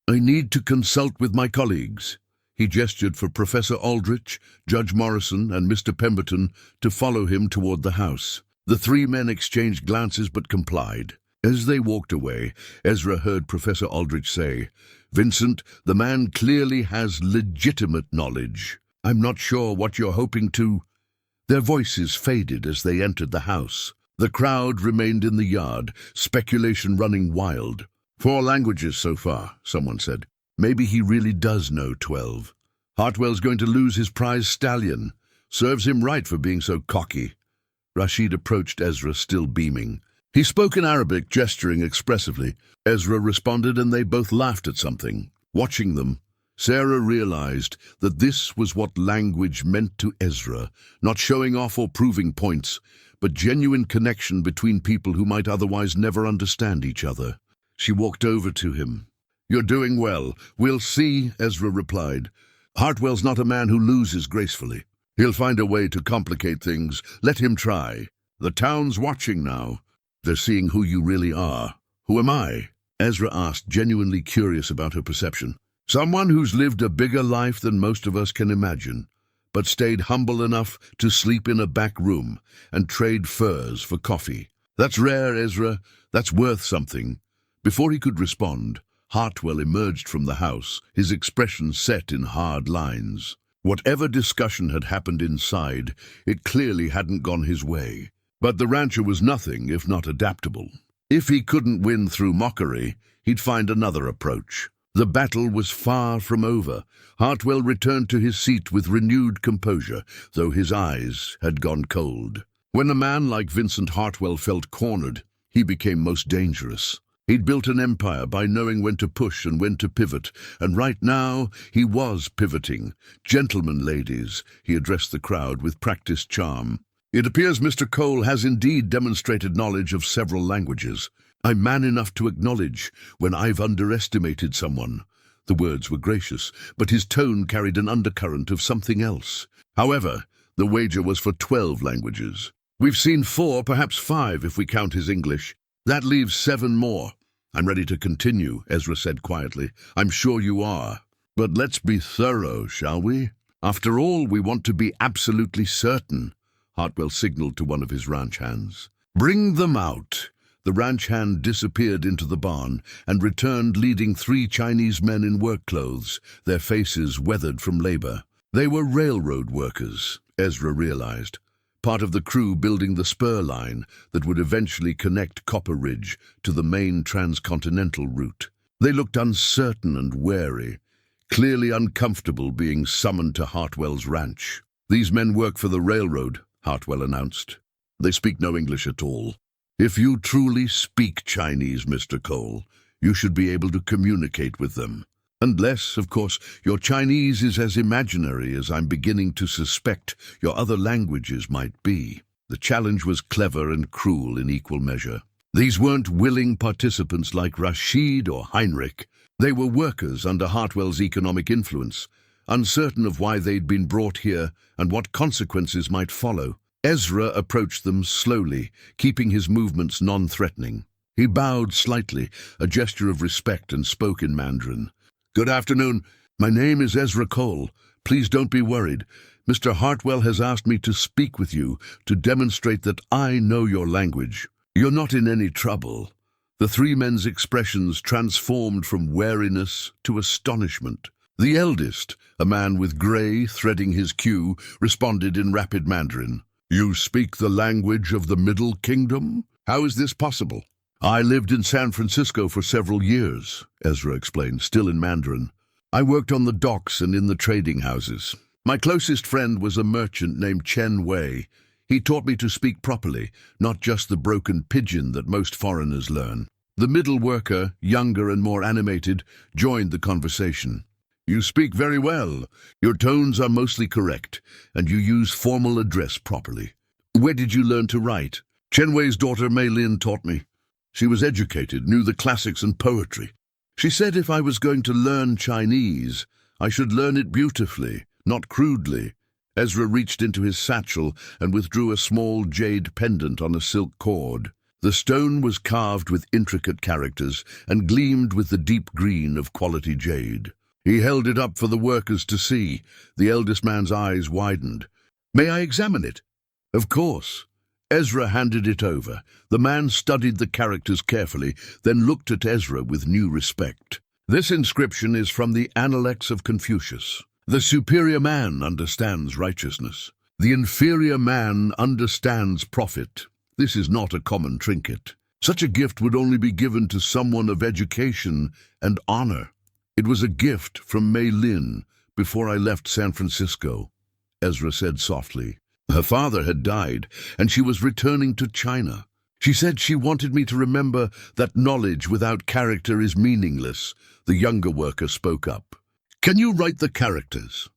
"I need to consult with my colleagues." He gestured for Professor Aldrich, Judge Morrison, and Mr. Pemberton to follow him toward the house. The three men exchanged glances but complied. As they walked away, Ezra heard Professor Aldrich say, "Vincent, the man clearly has legitimate knowledge. I'm not sure what you're hoping to—" Their voices faded as they entered the house. The crowd remained in the yard, speculation running wild. "4 languages so far," someone said. "Maybe he really does know 12. Hartwell's going to lose his prize stallion. Serves him right for being so cocky." Rashid approached Ezra, still beaming. He spoke in Arabic, gesturing expressively. Ezra responded, and they both laughed at something. Watching them, Sarah realized that this was what language meant to Ezra, not showing off or proving points, but genuine connection between people who might otherwise never understand each other. She walked over to him. "You're doing well. We'll see," Ezra replied. "Hartwell's not a man who loses gracefully. He'll find a way to complicate things. Let him try. The town's watching now. They're seeing who you really are." "Who am I?" Ezra asked, genuinely curious about her perception. "Someone who's lived a bigger life than most of us can imagine, but stayed humble enough to sleep in a back room and trade furs for coffee. That's rare, Ezra. That's worth something." Before he could respond, Hartwell emerged from the house, his expression set in hard lines. Whatever discussion had happened inside, it clearly hadn't gone his way. But the rancher was nothing if not adaptable. If he couldn't win through mockery, he'd find another approach. The battle was far from over. Hartwell returned to his seat with renewed composure, though his eyes had gone cold. When a man like Vincent Hartwell felt cornered, he became most dangerous. He'd built an empire by knowing when to push and when to pivot, and right now he was pivoting. "Gentlemen, ladies," he addressed the crowd with practiced charm. "It appears Mr. Cole has indeed demonstrated knowledge of several languages. I'm man enough to acknowledge when I've underestimated someone." The words were gracious, but his tone carried an undercurrent of something else. However, the wager was for 12 languages. "We've seen 4, perhaps 5 if we count his English. That leaves 7 more. "I'm ready to continue," Ezra said quietly. "I'm sure you are. But let's be thorough, shall we? After all, we want to be absolutely certain, Hartwell signaled to one of his ranch hands. Bring them out. The ranch hand disappeared into the barn and returned leading 3 Chinese men in work clothes, their faces weathered from labor. They were railroad workers, Ezra realized, part of the crew building the spur line that would eventually connect Copper Ridge to the main transcontinental route. They looked uncertain and wary, clearly uncomfortable being summoned to Hartwell's ranch. These men work for the railroad, Hartwell announced. They speak no English at all. If you truly speak Chinese, Mr. Cole, you should be able to communicate with them. Unless, of course, your Chinese is as imaginary as I'm beginning to suspect your other languages might be. The challenge was clever and cruel in equal measure. These weren't willing participants like Rashid or Heinrich. They were workers under Hartwell's economic influence, uncertain of why they'd been brought here and what consequences might follow. Ezra approached them slowly, keeping his movements non-threatening. He bowed slightly, a gesture of respect, and spoke in Mandarin. Good afternoon. My name is Ezra Cole. Please don't be worried. Mr. Hartwell has asked me to speak with you to demonstrate that I know your language. You're not in any trouble. The 3 men's expressions transformed from wariness to astonishment. The eldest, a man with grey threading his queue, responded in rapid Mandarin. You speak the language of the Middle Kingdom? How is this possible? I lived in San Francisco for several years, Ezra explained, still in Mandarin. I worked on the docks and in the trading houses. My closest friend was a merchant named Chen Wei. He taught me to speak properly, not just the broken pidgin that most foreigners learn. The middle worker, younger and more animated, joined the conversation. You speak very well. Your tones are mostly correct, and you use formal address properly. Where did you learn to write? Chen Wei's daughter Mei Lin taught me. She was educated, knew the classics and poetry. She said if I was going to learn Chinese, I should learn it beautifully, not crudely. Ezra reached into his satchel and withdrew a small jade pendant on a silk cord. The stone was carved with intricate characters and gleamed with the deep green of quality jade. He held it up for the workers to see. The eldest man's eyes widened. May I examine it? Of course. Ezra handed it over. The man studied the characters carefully, then looked at Ezra with new respect. This inscription is from the Analects of Confucius. The superior man understands righteousness. The inferior man understands profit. This is not a common trinket. Such a gift would only be given to someone of education and honor. It was a gift from Mei Lin before I left San Francisco, Ezra said softly. Her father had died, and she was returning to China. She said she wanted me to remember that knowledge without character is meaningless. The younger worker spoke up. Can you write the characters?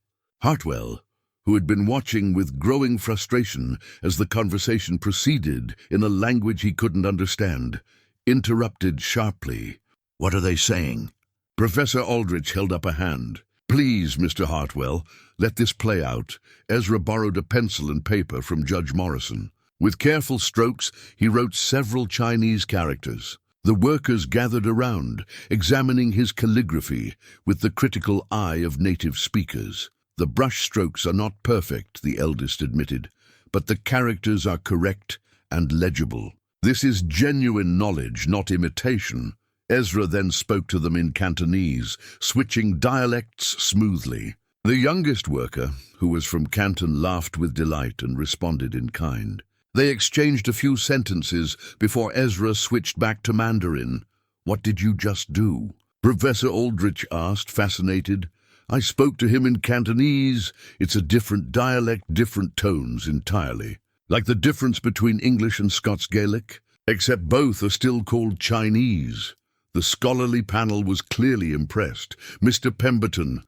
Hartwell, who had been watching with growing frustration as the conversation proceeded in a language he couldn't understand, interrupted sharply. What are they saying? Professor Aldrich held up a hand. Please, Mr. Hartwell, let this play out. Ezra borrowed a pencil and paper from Judge Morrison. With careful strokes, he wrote several Chinese characters. The workers gathered around, examining his calligraphy with the critical eye of native speakers. The brush strokes are not perfect, the eldest admitted, but the characters are correct and legible. This is genuine knowledge, not imitation. Ezra then spoke to them in Cantonese, switching dialects smoothly. The youngest worker, who was from Canton, laughed with delight and responded in kind. They exchanged a few sentences before Ezra switched back to Mandarin. What did you just do? Professor Aldrich asked, fascinated. I spoke to him in Cantonese. It's a different dialect, different tones entirely. Like the difference between English and Scots Gaelic, except both are still called Chinese. The scholarly panel was clearly impressed. Mr. Pemberton,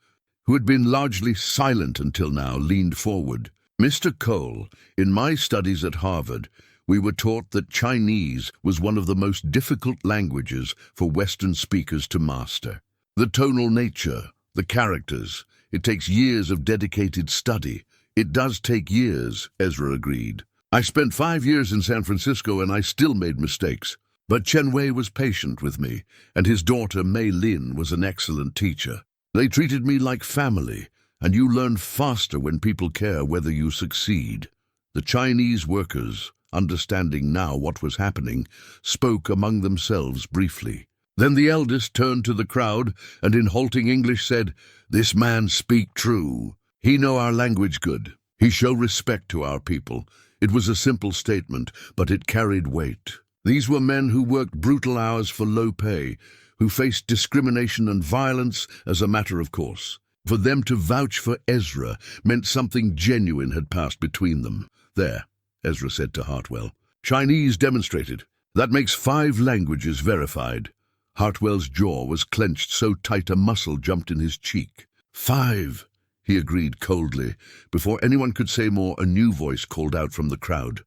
who had been largely silent until now, leaned forward. Mr. Cole, in my studies at Harvard, we were taught that Chinese was one of the most difficult languages for Western speakers to master. The tonal nature, the characters, it takes years of dedicated study. It does take years, Ezra agreed. I spent 5 years in San Francisco and I still made mistakes. But Chen Wei was patient with me, and his daughter Mei Lin was an excellent teacher. They treated me like family, and you learn faster when people care whether you succeed. The Chinese workers, understanding now what was happening, spoke among themselves briefly. Then the eldest turned to the crowd and in halting English said, "This man speak true. He know our language good. He show respect to our people." It was a simple statement, but it carried weight. These were men who worked brutal hours for low pay, who faced discrimination and violence as a matter of course. For them to vouch for Ezra meant something genuine had passed between them. "There," Ezra said to Hartwell. "Chinese demonstrated. That makes 5 languages verified." Hartwell's jaw was clenched so tight a muscle jumped in his cheek. 5, he agreed coldly. Before anyone could say more, a new voice called out from the crowd.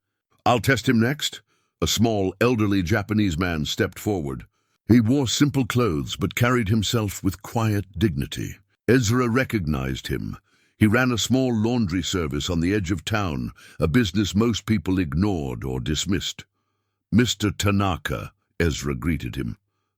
"I'll test him next." A small, elderly Japanese man stepped forward. He wore simple clothes but carried himself with quiet dignity. Ezra recognized him. He ran a small laundry service on the edge of town, a business most people ignored or dismissed. "Mr. Tanaka," Ezra greeted him,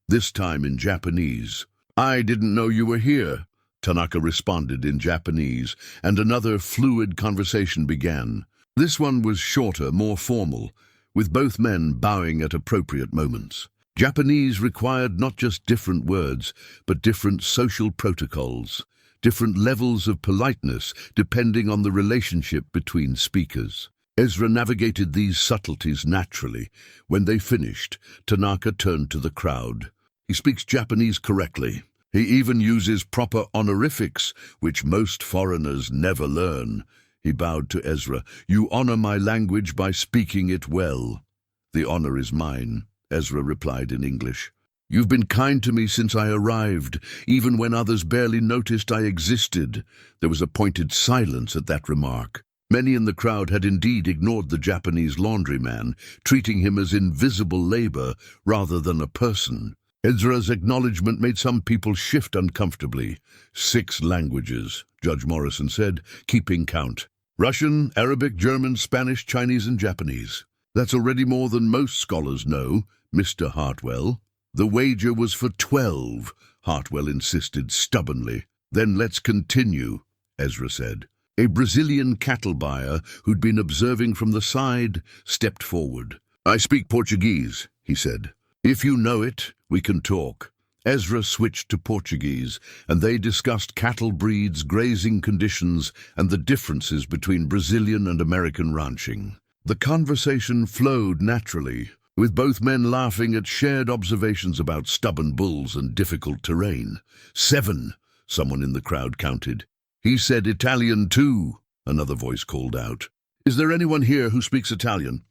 this time in Japanese. "I didn't know you were here," Tanaka responded in Japanese, and another fluid conversation began. This one was shorter, more formal, with both men bowing at appropriate moments. Japanese required not just different words, but different social protocols, different levels of politeness depending on the relationship between speakers. Ezra navigated these subtleties naturally. When they finished, Tanaka turned to the crowd. "He speaks Japanese correctly. He even uses proper honorifics, which most foreigners never learn." He bowed to Ezra. "You honor my language by speaking it well." "The honor is mine," Ezra replied in English. "You've been kind to me since I arrived, even when others barely noticed I existed." There was a pointed silence at that remark. Many in the crowd had indeed ignored the Japanese laundryman, treating him as invisible labor rather than a person. Ezra's acknowledgement made some people shift uncomfortably. 6 languages, Judge Morrison said, keeping count. Russian, Arabic, German, Spanish, Chinese, and Japanese. "That's already more than most scholars know, Mr. Hartwell." "The wager was for 12, Hartwell insisted stubbornly. "Then let's continue," Ezra said. A Brazilian cattle buyer who'd been observing from the side stepped forward. "I speak Portuguese," he said. "If you know it, we can talk." Ezra switched to Portuguese, and they discussed cattle breeds, grazing conditions, and the differences between Brazilian and American ranching. The conversation flowed naturally, with both men laughing at shared observations about stubborn bulls and difficult terrain. 7, someone in the crowd counted. "He said Italian too," another voice called out. "Is there anyone here who speaks Italian?"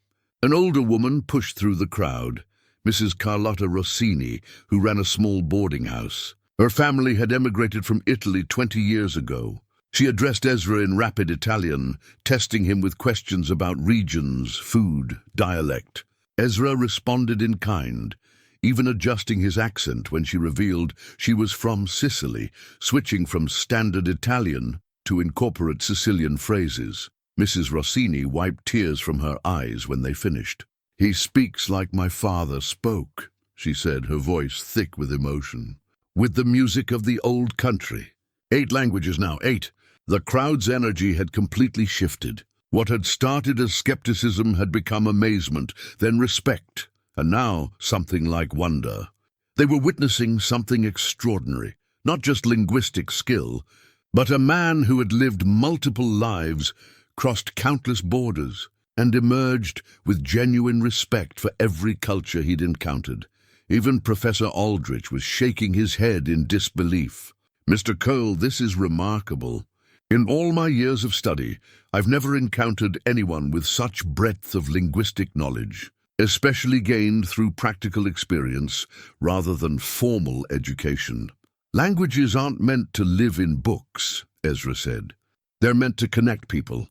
An older woman pushed through the crowd, Mrs. Carlotta Rossini, who ran a small boarding house. Her family had emigrated from Italy 20 years ago. She addressed Ezra in rapid Italian, testing him with questions about regions, food, dialect. Ezra responded in kind, even adjusting his accent when she revealed she was from Sicily, switching from standard Italian to incorporate Sicilian phrases. Mrs. Rossini wiped tears from her eyes when they finished. "He speaks like my father spoke," she said, her voice thick with emotion. "With the music of the old country." 8 languages now, 8. The crowd's energy had completely shifted. What had started as skepticism had become amazement, then respect, and now something like wonder. They were witnessing something extraordinary, not just linguistic skill, but a man who had lived multiple lives, crossed countless borders, and emerged with genuine respect for every culture he'd encountered. Even Professor Aldrich was shaking his head in disbelief. "Mr. Cole, this is remarkable. In all my years of study, I've never encountered anyone with such breadth of linguistic knowledge, especially gained through practical experience rather than formal education." "Languages aren't meant to live in books," Ezra said. "They're meant to connect people.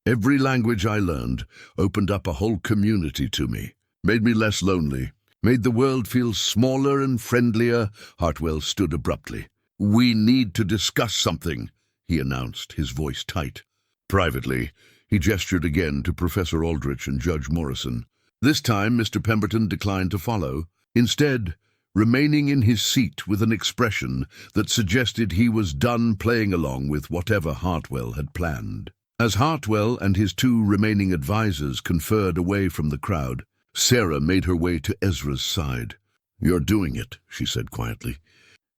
Every language I learned opened up a whole community to me, made me less lonely, made the world feel smaller and friendlier." Hartwell stood abruptly. "We need to discuss something," he announced, his voice tight. Privately, he gestured again to Professor Aldrich and Judge Morrison. This time, Mr. Pemberton declined to follow. Instead, remaining in his seat with an expression that suggested he was done playing along with whatever Hartwell had planned. As Hartwell and his two remaining advisors conferred away from the crowd, Sarah made her way to Ezra's side. "You're doing it," she said quietly.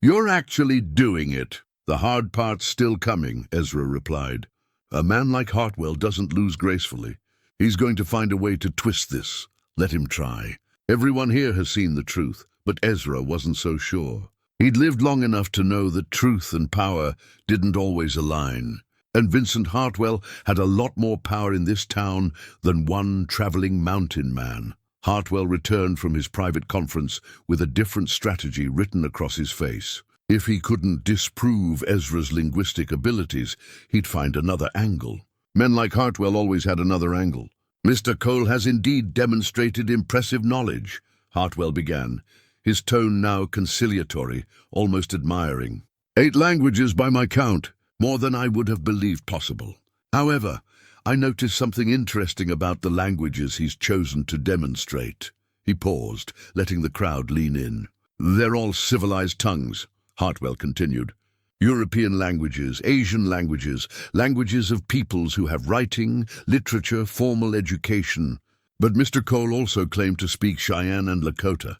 "You're actually doing it. The hard part's still coming," Ezra replied. "A man like Hartwell doesn't lose gracefully. He's going to find a way to twist this. Let him try." Everyone here has seen the truth, but Ezra wasn't so sure. He'd lived long enough to know that truth and power didn't always align. And Vincent Hartwell had a lot more power in this town than one traveling mountain man. Hartwell returned from his private conference with a different strategy written across his face. If he couldn't disprove Ezra's linguistic abilities, he'd find another angle. Men like Hartwell always had another angle. "Mr. Cole has indeed demonstrated impressive knowledge," Hartwell began, his tone now conciliatory, almost admiring. "8 languages by my count, more than I would have believed possible. However, I noticed something interesting about the languages he's chosen to demonstrate." He paused, letting the crowd lean in. "They're all civilized tongues," Hartwell continued. "European languages, Asian languages, languages of peoples who have writing, literature, formal education. But Mr. Cole also claimed to speak Cheyenne and Lakota,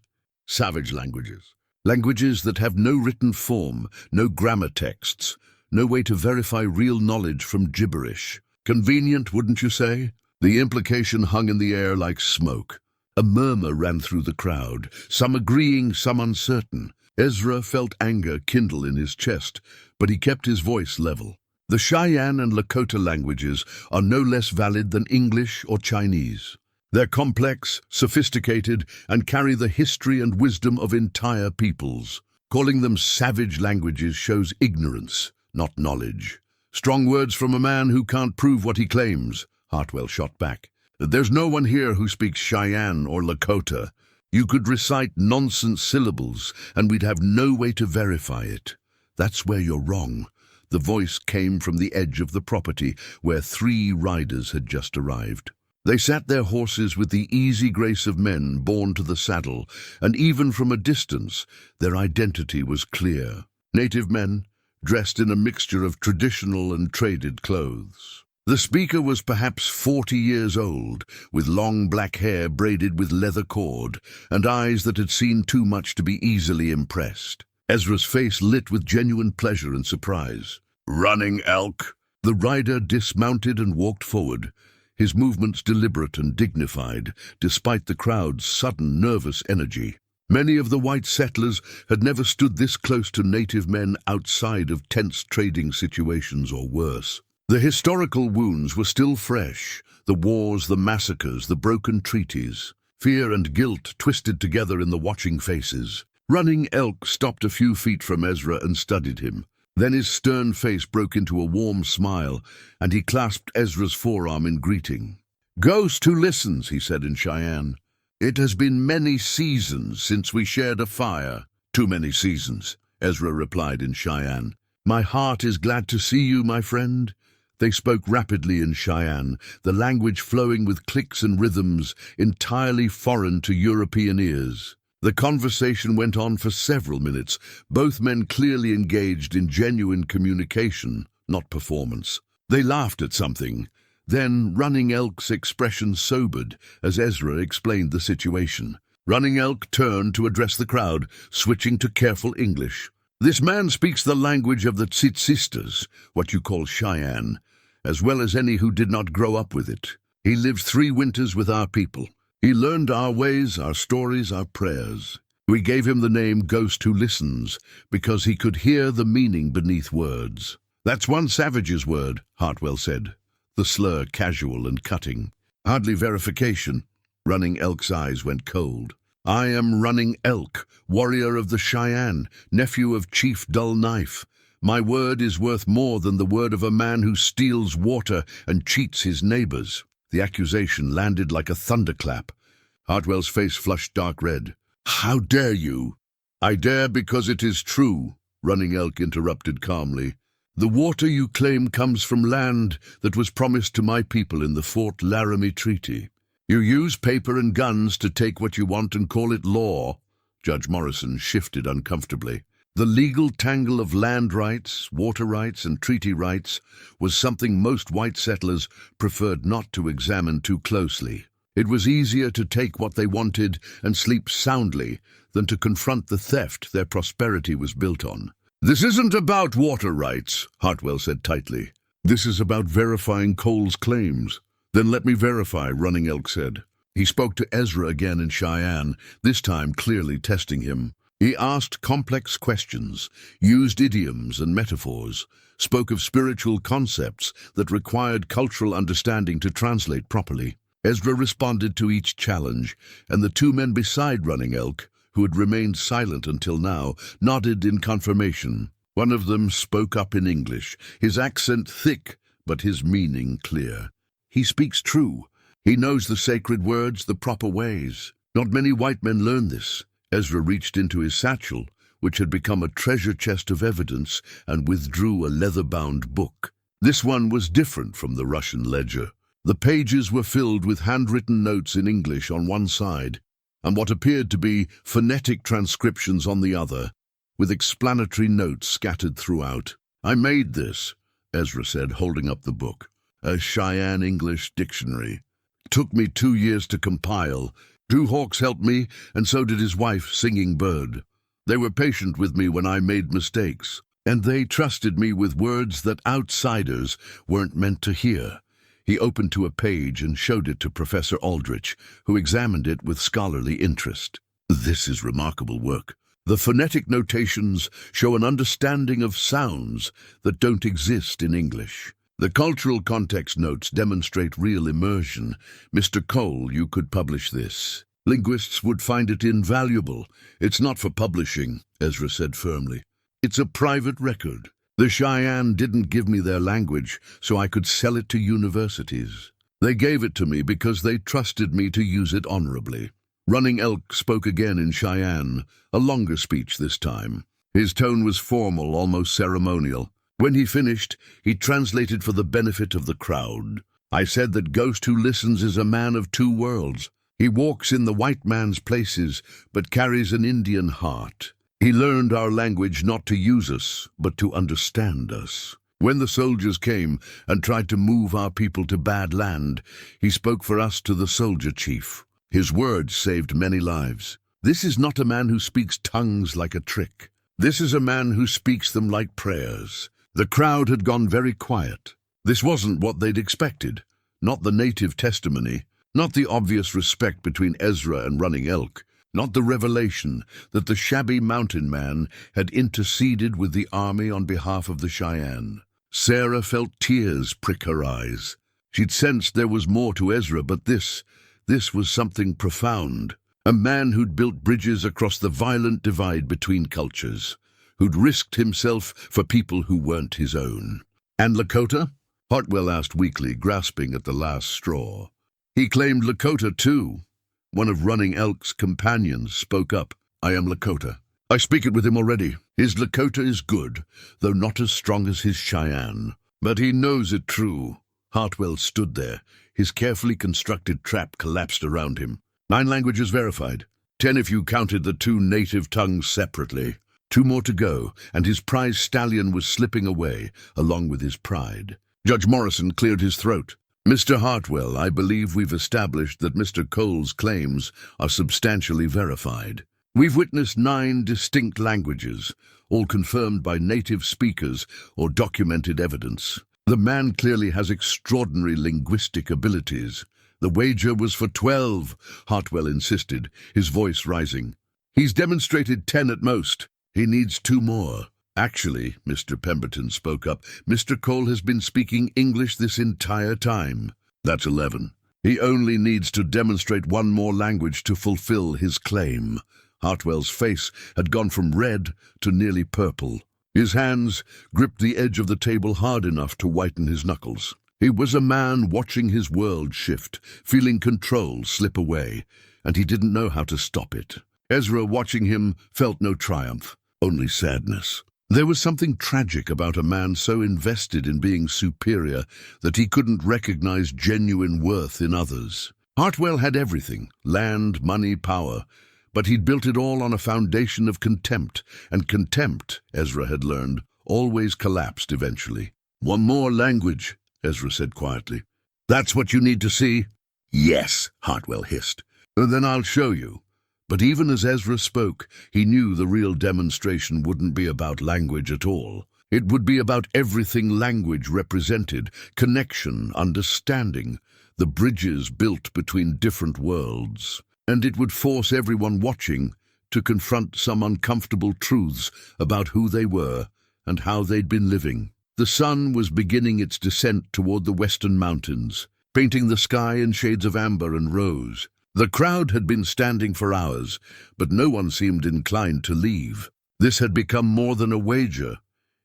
savage languages. Languages that have no written form, no grammar texts, no way to verify real knowledge from gibberish. Convenient, wouldn't you say?" The implication hung in the air like smoke. A murmur ran through the crowd, some agreeing, some uncertain. Ezra felt anger kindle in his chest, but he kept his voice level. The Cheyenne and Lakota languages are no less valid than English or Chinese. They're complex, sophisticated, and carry the history and wisdom of entire peoples. Calling them savage languages shows ignorance, not knowledge. "Strong words from a man who can't prove what he claims," Hartwell shot back. "There's no one here who speaks Cheyenne or Lakota. You could recite nonsense syllables, and we'd have no way to verify it." "That's where you're wrong." The voice came from the edge of the property, where 3 riders had just arrived. They sat their horses with the easy grace of men born to the saddle, and even from a distance, their identity was clear. Native men, dressed in a mixture of traditional and traded clothes. The speaker was perhaps 40 years old, with long black hair braided with leather cord, and eyes that had seen too much to be easily impressed. Ezra's face lit with genuine pleasure and surprise. "Running elk?" The rider dismounted and walked forward, his movements deliberate and dignified, despite the crowd's sudden nervous energy. Many of the white settlers had never stood this close to native men outside of tense trading situations or worse. The historical wounds were still fresh, the wars, the massacres, the broken treaties. Fear and guilt twisted together in the watching faces. Running Elk stopped a few feet from Ezra and studied him. Then his stern face broke into a warm smile, and he clasped Ezra's forearm in greeting. "Ghost who listens," he said in Cheyenne. "It has been many seasons since we shared a fire." "Too many seasons," Ezra replied in Cheyenne. "My heart is glad to see you, my friend." They spoke rapidly in Cheyenne, the language flowing with clicks and rhythms entirely foreign to European ears. The conversation went on for several minutes, both men clearly engaged in genuine communication, not performance. They laughed at something. Then Running Elk's expression sobered as Ezra explained the situation. Running Elk turned to address the crowd, switching to careful English. "This man speaks the language of the Tsitsistas, what you call Cheyenne, as well as any who did not grow up with it. He lived 3 winters with our people. He learned our ways, our stories, our prayers. We gave him the name Ghost Who Listens, because he could hear the meaning beneath words." "That's one savage's word," Hartwell said, the slur casual and cutting. "Hardly verification." Running Elk's eyes went cold. "I am Running Elk, warrior of the Cheyenne, nephew of Chief Dull Knife. My word is worth more than the word of a man who steals water and cheats his neighbors." The accusation landed like a thunderclap. Hartwell's face flushed dark red. "How dare you?" "I dare because it is true," Running Elk interrupted calmly. "The water you claim comes from land that was promised to my people in the Fort Laramie Treaty. You use paper and guns to take what you want and call it law. Judge Morrison shifted uncomfortably. The legal tangle of land rights, water rights, and treaty rights was something most white settlers preferred not to examine too closely. It was easier to take what they wanted and sleep soundly than to confront the theft their prosperity was built on. "This isn't about water rights," Hartwell said tightly. "This is about verifying Cole's claims." "Then let me verify," Running Elk said. He spoke to Ezra again in Cheyenne, this time clearly testing him. He asked complex questions, used idioms and metaphors, spoke of spiritual concepts that required cultural understanding to translate properly. Ezra responded to each challenge, and the two men beside Running Elk, who had remained silent until now, nodded in confirmation. One of them spoke up in English, his accent thick, but his meaning clear. "He speaks true. He knows the sacred words the proper ways. Not many white men learn this." Ezra reached into his satchel, which had become a treasure chest of evidence, and withdrew a leather-bound book. This one was different from the Russian ledger. The pages were filled with handwritten notes in English on one side, and what appeared to be phonetic transcriptions on the other, with explanatory notes scattered throughout. "I made this," Ezra said, holding up the book. "A Cheyenne English dictionary. Took me 2 years to compile. Drew Hawks helped me, and so did his wife, Singing Bird. They were patient with me when I made mistakes, and they trusted me with words that outsiders weren't meant to hear." He opened to a page and showed it to Professor Aldrich, who examined it with scholarly interest. "This is remarkable work. The phonetic notations show an understanding of sounds that don't exist in English. The cultural context notes demonstrate real immersion. Mr. Cole, you could publish this. Linguists would find it invaluable. It's not for publishing," Ezra said firmly. "It's a private record. The Cheyenne didn't give me their language so I could sell it to universities. They gave it to me because they trusted me to use it honorably." Running Elk spoke again in Cheyenne, a longer speech this time. His tone was formal, almost ceremonial. When he finished, he translated for the benefit of the crowd. "I said that Ghost who listens is a man of two worlds. He walks in the white man's places, but carries an Indian heart. He learned our language not to use us, but to understand us. When the soldiers came and tried to move our people to bad land, he spoke for us to the soldier chief. His words saved many lives. This is not a man who speaks tongues like a trick. This is a man who speaks them like prayers." The crowd had gone very quiet. This wasn't what they'd expected. Not the native testimony, not the obvious respect between Ezra and Running Elk, not the revelation that the shabby mountain man had interceded with the army on behalf of the Cheyenne. Sarah felt tears prick her eyes. She'd sensed there was more to Ezra, but this was something profound. A man who'd built bridges across the violent divide between cultures, who'd risked himself for people who weren't his own. "And Lakota?" Hartwell asked weakly, grasping at the last straw. "He claimed Lakota too." One of Running Elk's companions spoke up. "I am Lakota. I speak it with him already. His Lakota is good, though not as strong as his Cheyenne. But he knows it true." Hartwell stood there. His carefully constructed trap collapsed around him. 9 languages verified. 10 if you counted the 2 native tongues separately. 2 more to go, and his prize stallion was slipping away, along with his pride. Judge Morrison cleared his throat. "Mr. Hartwell, I believe we've established that Mr. Cole's claims are substantially verified. We've witnessed 9 distinct languages, all confirmed by native speakers or documented evidence. The man clearly has extraordinary linguistic abilities. The wager was for 12, Hartwell insisted, his voice rising. He's demonstrated 10 at most. He needs 2 more. Actually, Mr. Pemberton spoke up, Mr. Cole has been speaking English this entire time. That's 11. He only needs to demonstrate 1 more language to fulfill his claim." Hartwell's face had gone from red to nearly purple. His hands gripped the edge of the table hard enough to whiten his knuckles. He was a man watching his world shift, feeling control slip away, and he didn't know how to stop it. Ezra, watching him, felt no triumph, only sadness. There was something tragic about a man so invested in being superior that he couldn't recognize genuine worth in others. Hartwell had everything, land, money, power, But he'd built it all on a foundation of contempt, and contempt, Ezra had learned, always collapsed eventually. "One more language," Ezra said quietly. "That's what you need to see?" "Yes," Hartwell hissed. "Then I'll show you." But even as Ezra spoke, he knew the real demonstration wouldn't be about language at all. It would be about everything language represented: connection, understanding, the bridges built between different worlds. And it would force everyone watching to confront some uncomfortable truths about who they were and how they'd been living. The sun was beginning its descent toward the western mountains, painting the sky in shades of amber and rose. The crowd had been standing for hours, but no one seemed inclined to leave. This had become more than a wager.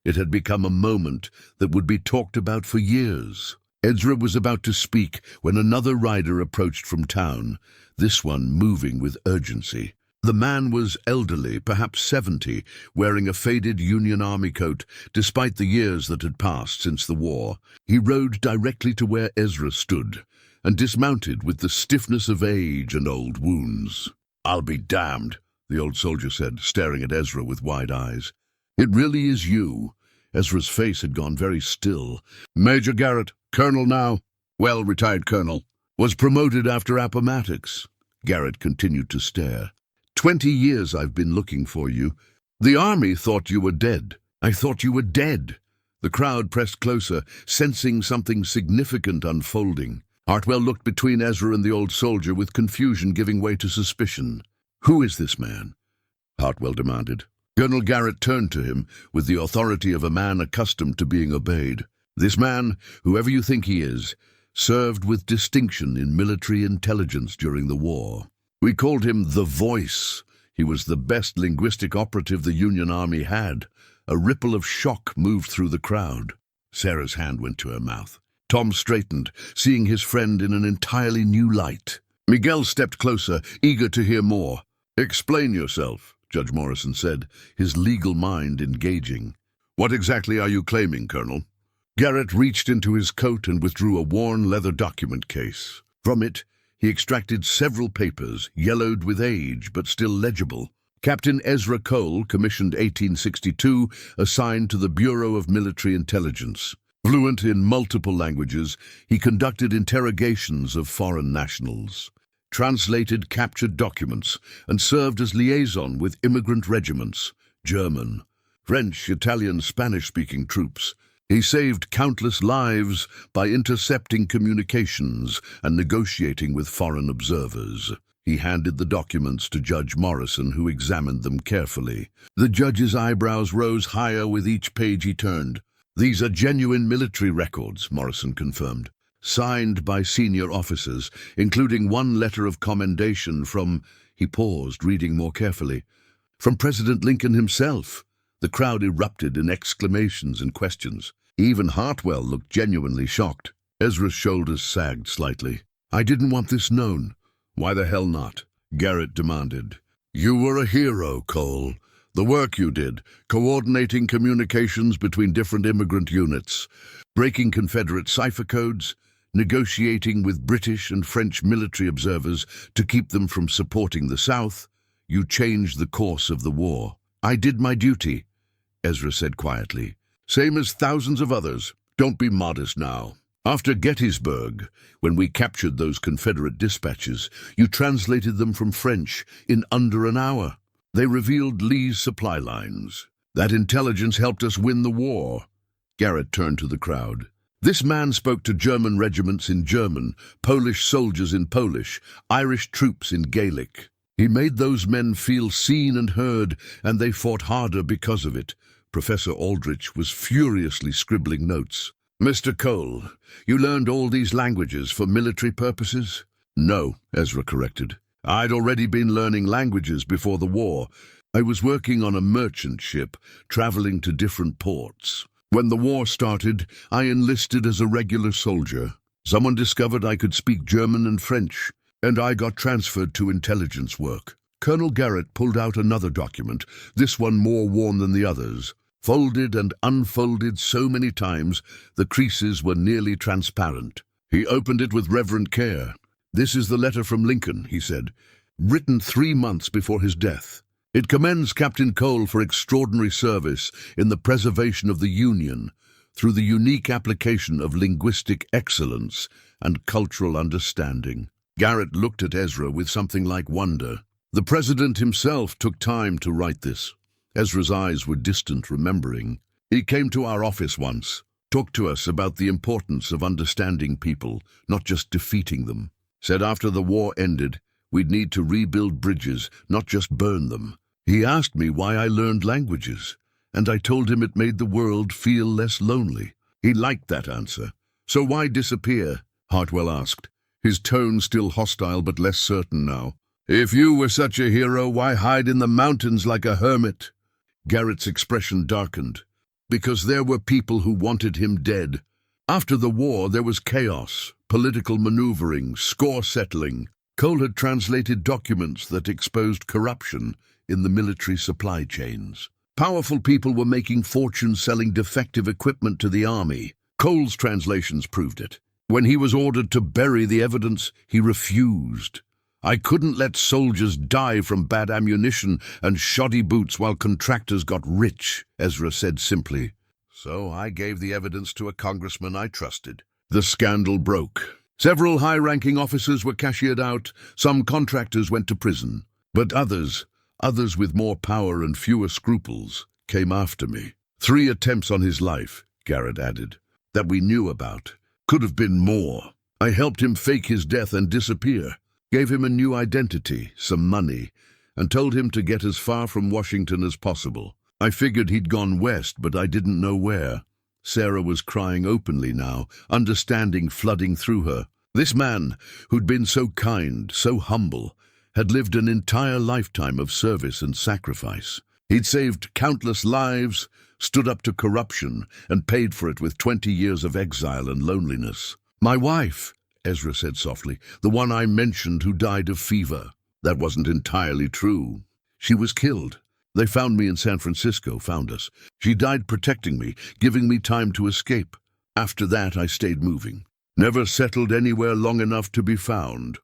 It had become a moment that would be talked about for years. Ezra was about to speak when another rider approached from town, this one moving with urgency. The man was elderly, perhaps 70, wearing a faded Union Army coat, despite the years that had passed since the war. He rode directly to where Ezra stood, and dismounted with the stiffness of age and old wounds. "I'll be damned," the old soldier said, staring at Ezra with wide eyes. "It really is you." Ezra's face had gone very still. "Major Garrett, colonel now." "Well, retired colonel." "Was promoted after Appomattox." Garrett continued to stare. 20 years I've been looking for you. The army thought you were dead. I thought you were dead." The crowd pressed closer, sensing something significant unfolding. Hartwell looked between Ezra and the old soldier with confusion giving way to suspicion. "Who is this man?" Hartwell demanded. Colonel Garrett turned to him with the authority of a man accustomed to being obeyed. "This man, whoever you think he is, served with distinction in military intelligence during the war. We called him the Voice. He was the best linguistic operative the Union Army had." A ripple of shock moved through the crowd. Sarah's hand went to her mouth. Tom straightened, seeing his friend in an entirely new light. Miguel stepped closer, eager to hear more. "Explain yourself," Judge Morrison said, his legal mind engaging. "What exactly are you claiming, Colonel?" Garrett reached into his coat and withdrew a worn leather document case. From it, he extracted several papers, yellowed with age but still legible. Captain Ezra Cole, commissioned 1862, assigned to the Bureau of Military Intelligence. Fluent in multiple languages, he conducted interrogations of foreign nationals, translated captured documents, and served as liaison with immigrant regiments, German, French, Italian, Spanish-speaking troops. He saved countless lives by intercepting communications and negotiating with foreign observers. He handed the documents to Judge Morrison, who examined them carefully. The judge's eyebrows rose higher with each page he turned. "These are genuine military records," Morrison confirmed, "signed by senior officers, including one letter of commendation from—" He paused, reading more carefully. "From President Lincoln himself." The crowd erupted in exclamations and questions. Even Hartwell looked genuinely shocked. Ezra's shoulders sagged slightly. "I didn't want this known." "Why the hell not?" Garrett demanded. "You were a hero, Cole. The work you did, coordinating communications between different immigrant units, breaking Confederate cipher codes, negotiating with British and French military observers to keep them from supporting the South, you changed the course of the war." "I did my duty," Ezra said quietly. "Same as thousands of others. Don't be modest now. After Gettysburg, when we captured those Confederate dispatches, you translated them from French in under an hour. They revealed Lee's supply lines. That intelligence helped us win the war." Garrett turned to the crowd. "This man spoke to German regiments in German, Polish soldiers in Polish, Irish troops in Gaelic. He made those men feel seen and heard, and they fought harder because of it." Professor Aldrich was furiously scribbling notes. "Mr. Cole, you learned all these languages for military purposes?" "No," Ezra corrected. "I'd already been learning languages before the war. I was working on a merchant ship, traveling to different ports. When the war started, I enlisted as a regular soldier. Someone discovered I could speak German and French, and I got transferred to intelligence work." Colonel Garrett pulled out another document, this one more worn than the others. Folded and unfolded so many times, the creases were nearly transparent. He opened it with reverent care. "This is the letter from Lincoln," he said. written 3 months before his death. It commends Captain Cole for extraordinary service in the preservation of the Union through the unique application of linguistic excellence and cultural understanding. Garrett looked at Ezra with something like wonder. The president himself took time to write this. Ezra's eyes were distant, remembering. He came to our office once, talked to us about the importance of understanding people, not just defeating them. Said after the war ended, we'd need to rebuild bridges, not just burn them. He asked me why I learned languages, and I told him it made the world feel less lonely. He liked that answer. So why disappear? Hartwell asked, his tone still hostile but less certain now. If you were such a hero, why hide in the mountains like a hermit? Garrett's expression darkened. Because there were people who wanted him dead. After the war, there was chaos, political maneuvering, score settling. Cole had translated documents that exposed corruption in the military supply chains. Powerful people were making fortunes selling defective equipment to the army. Cole's translations proved it. When he was ordered to bury the evidence, he refused. I couldn't let soldiers die from bad ammunition and shoddy boots while contractors got rich, Ezra said simply. So I gave the evidence to a congressman I trusted. The scandal broke. Several high-ranking officers were cashiered out, some contractors went to prison. But others with more power and fewer scruples, came after me. 3 attempts on his life, Garrett added, that we knew about. Could have been more. I helped him fake his death and disappear, gave him a new identity, some money, and told him to get as far from Washington as possible. I figured he'd gone west, but I didn't know where. Sarah was crying openly now, understanding flooding through her. This man, who'd been so kind, so humble, had lived an entire lifetime of service and sacrifice. He'd saved countless lives, stood up to corruption, and paid for it with 20 years of exile and loneliness. My wife, Ezra said softly, the one I mentioned who died of fever. That wasn't entirely true. She was killed. They found me in San Francisco, found us. She died protecting me, giving me time to escape. After that, I stayed moving. Never settled anywhere long enough to be found.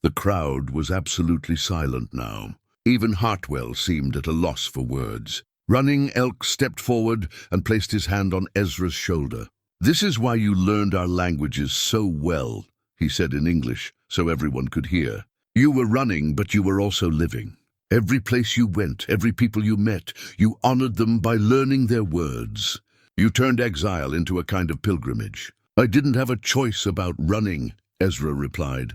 The crowd was absolutely silent now. Even Hartwell seemed at a loss for words. Running Elk stepped forward and placed his hand on Ezra's shoulder. This is why you learned our languages so well, he said in English, so everyone could hear. You were running, but you were also living. Every place you went, every people you met, you honored them by learning their words. You turned exile into a kind of pilgrimage. I didn't have a choice about running, Ezra replied.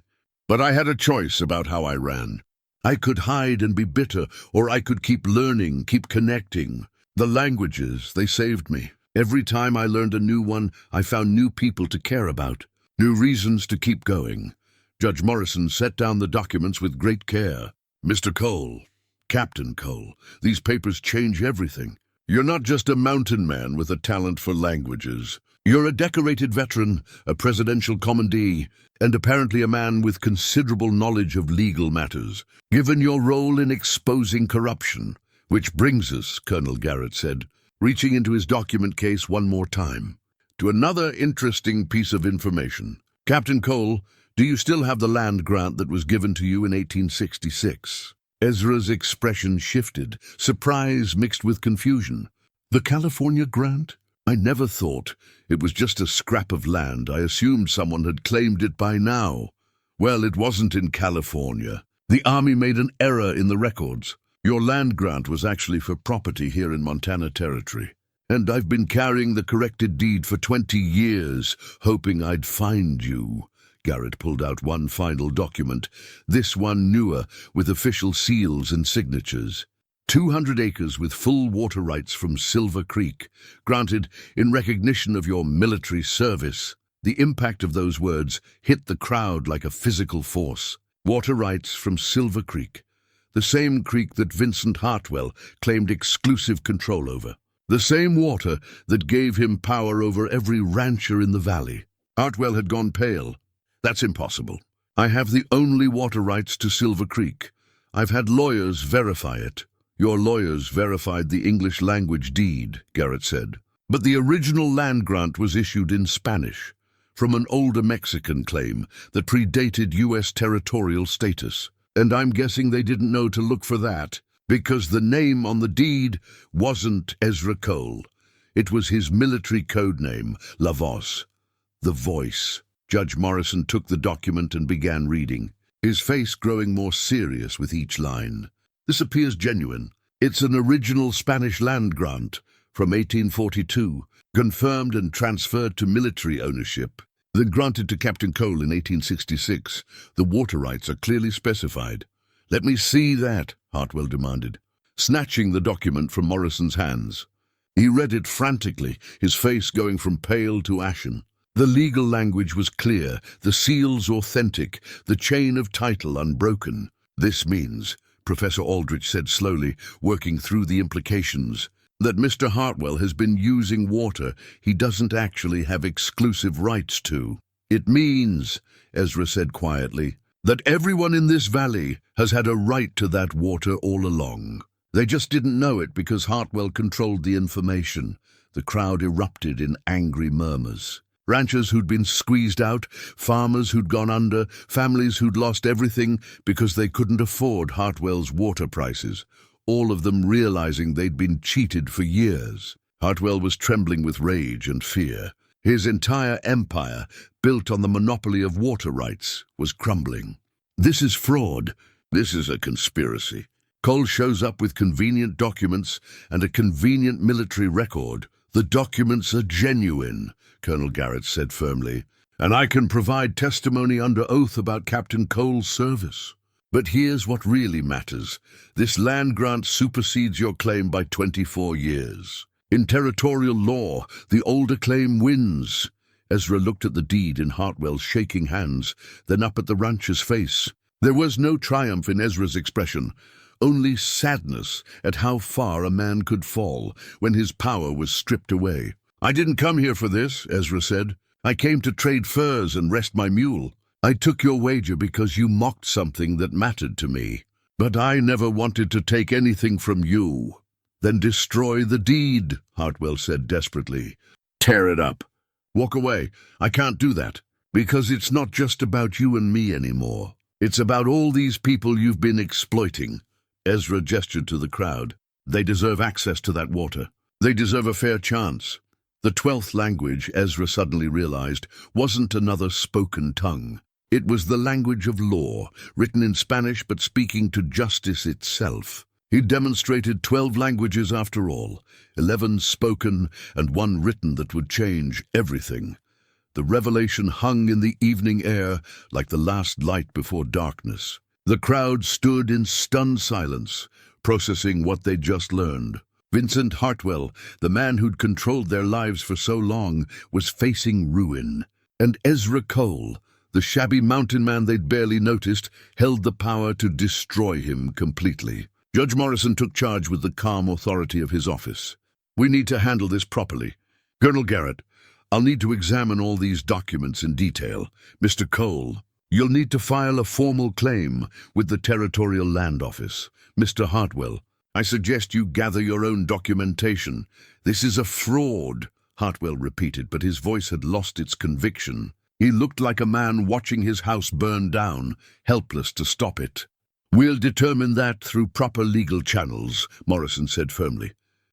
But I had a choice about how I ran. I could hide and be bitter, or I could keep learning, keep connecting. The languages, they saved me. Every time I learned a new one, I found new people to care about, new reasons to keep going. Judge Morrison set down the documents with great care. Mr. Cole, Captain Cole, these papers change everything. You're not just a mountain man with a talent for languages. You're a decorated veteran, a presidential commandee, and apparently a man with considerable knowledge of legal matters, given your role in exposing corruption. Which brings us, Colonel Garrett said, reaching into his document case one more time, to another interesting piece of information. Captain Cole, do you still have the land grant that was given to you in 1866? Ezra's expression shifted, surprise mixed with confusion. The California grant? I never thought. It was just a scrap of land. I assumed someone had claimed it by now. Well, it wasn't in California. The Army made an error in the records. Your land grant was actually for property here in Montana Territory. And I've been carrying the corrected deed for 20 years, hoping I'd find you. Garrett pulled out one final document, this one newer, with official seals and signatures. 200 acres with full water rights from Silver Creek, granted in recognition of your military service. The impact of those words hit the crowd like a physical force. Water rights from Silver Creek, the same creek that Vincent Hartwell claimed exclusive control over. The same water that gave him power over every rancher in the valley. Hartwell had gone pale. That's impossible. I have the only water rights to Silver Creek. I've had lawyers verify it. Your lawyers verified the English language deed, Garrett said. But the original land grant was issued in Spanish, from an older Mexican claim that predated U.S. territorial status. And I'm guessing they didn't know to look for that, because the name on the deed wasn't Ezra Cole. It was his military code name, Lavos, the voice. Judge Morrison took the document and began reading, his face growing more serious with each line. This appears genuine. It's an original Spanish land grant from 1842, confirmed and transferred to military ownership, then granted to Captain Cole in 1866. The water rights are clearly specified. "Let me see that," Hartwell demanded, snatching the document from Morrison's hands. He read it frantically, his face going from pale to ashen. The legal language was clear, the seals authentic, the chain of title unbroken. "This means," Professor Aldrich said slowly, working through the implications, "that Mr. Hartwell has been using water he doesn't actually have exclusive rights to." "It means," Ezra said quietly, "that everyone in this valley has had a right to that water all along. They just didn't know it because Hartwell controlled the information." The crowd erupted in angry murmurs. Ranchers who'd been squeezed out, farmers who'd gone under, families who'd lost everything because they couldn't afford Hartwell's water prices, all of them realizing they'd been cheated for years. Hartwell was trembling with rage and fear. His entire empire, built on the monopoly of water rights, was crumbling. "This is fraud. This is a conspiracy. Cole shows up with convenient documents and a convenient military record. The documents are genuine," Colonel Garrett said firmly, "and I can provide testimony under oath about Captain Cole's service. But here's what really matters. This land grant supersedes your claim by 24 years. In territorial law, the older claim wins." Ezra looked at the deed in Hartwell's shaking hands, then up at the rancher's face. There was no triumph in Ezra's expression, only sadness at how far a man could fall when his power was stripped away. "I didn't come here for this," Ezra said. "I came to trade furs and rest my mule. I took your wager because you mocked something that mattered to me. But I never wanted to take anything from you." "Then destroy the deed," Hartwell said desperately. "Tear it up. Walk away. I can't do that, because it's not just about you and me anymore. It's about all these people you've been exploiting." Ezra gestured to the crowd. "They deserve access to that water. They deserve a fair chance." The 12th language, Ezra suddenly realized, wasn't another spoken tongue. It was the language of law, written in Spanish but speaking to justice itself. He'd demonstrated 12 languages after all, 11 spoken and 1 written that would change everything. The revelation hung in the evening air like the last light before darkness. The crowd stood in stunned silence, processing what they'd just learned. Vincent Hartwell, the man who'd controlled their lives for so long, was facing ruin. And Ezra Cole, the shabby mountain man they'd barely noticed, held the power to destroy him completely. Judge Morrison took charge with the calm authority of his office. "We need to handle this properly. Colonel Garrett, I'll need to examine all these documents in detail. Mr. Cole, you'll need to file a formal claim with the Territorial Land Office. Mr. Hartwell, I suggest you gather your own documentation. This is a fraud," Hartwell repeated, but his voice had lost its conviction. He looked like a man watching his house burn down, helpless to stop it. "We'll determine that through proper legal channels," Morrison said firmly.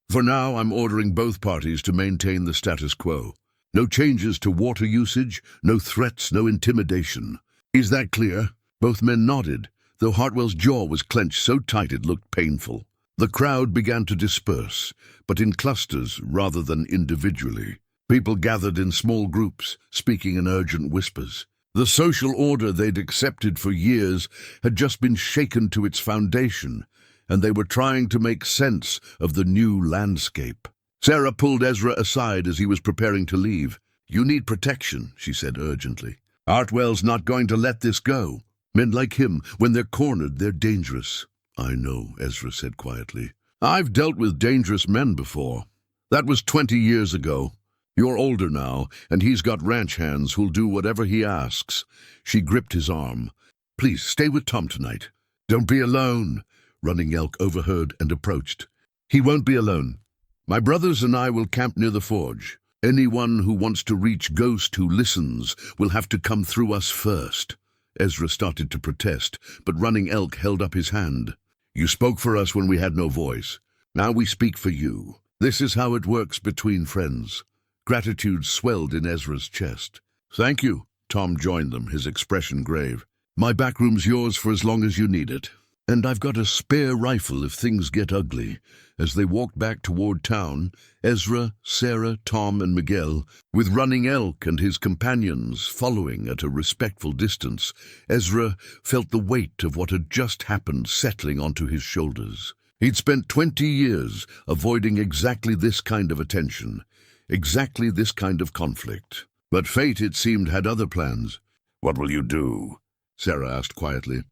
"For now, I'm ordering both parties to maintain the status quo. No changes to water usage, no threats, no intimidation. Is that clear?" Both men nodded, though Hartwell's jaw was clenched so tight it looked painful. The crowd began to disperse, but in clusters rather than individually. People gathered in small groups, speaking in urgent whispers. The social order they'd accepted for years had just been shaken to its foundation, and they were trying to make sense of the new landscape. Sarah pulled Ezra aside as he was preparing to leave. "You need protection," she said urgently. "Hartwell's not going to let this go. Men like him, when they're cornered, they're dangerous." "I know," Ezra said quietly. "I've dealt with dangerous men before. That was 20 years ago. You're older now, and he's got ranch hands who'll do whatever he asks." She gripped his arm. "Please, stay with Tom tonight. Don't be alone." Running Elk overheard and approached. "He won't be alone. My brothers and I will camp near the forge. Anyone who wants to reach Ghost who listens will have to come through us first." Ezra started to protest, but Running Elk held up his hand. You spoke for us when we had no voice. Now we speak for you. This is how it works between friends. Gratitude swelled in Ezra's chest. Thank you. Tom joined them, his expression grave. My back room's yours for as long as you need it. And I've got a spare rifle if things get ugly. As they walked back toward town, Ezra, Sarah, Tom, and Miguel, with Running Elk and his companions following at a respectful distance, Ezra felt the weight of what had just happened settling onto his shoulders. He'd spent 20 years avoiding exactly this kind of attention, exactly this kind of conflict. But fate, it seemed, had other plans. What will you do? Sarah asked quietly.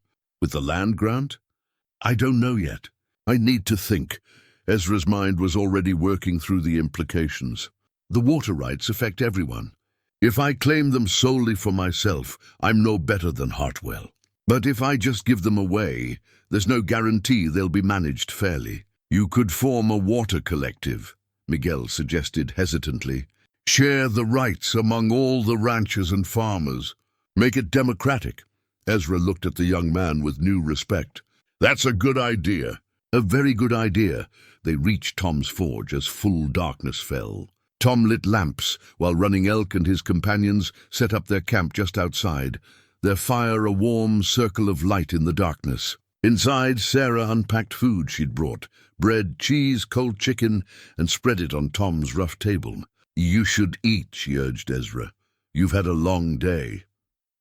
With the land grant? I don't know yet. I need to think. Ezra's mind was already working through the implications. The water rights affect everyone. If I claim them solely for myself, I'm no better than Hartwell. But if I just give them away, there's no guarantee they'll be managed fairly. You could form a water collective, Miguel suggested hesitantly. Share the rights among all the ranchers and farmers. Make it democratic. Ezra looked at the young man with new respect. That's a good idea. A very good idea. They reached Tom's forge as full darkness fell. Tom lit lamps, while Running Elk and his companions set up their camp just outside, their fire a warm circle of light in the darkness. Inside, Sarah unpacked food she'd brought, bread, cheese, cold chicken, and spread it on Tom's rough table. You should eat, she urged Ezra. You've had a long day.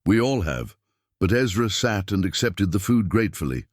We all have. But Ezra sat and accepted the food gratefully.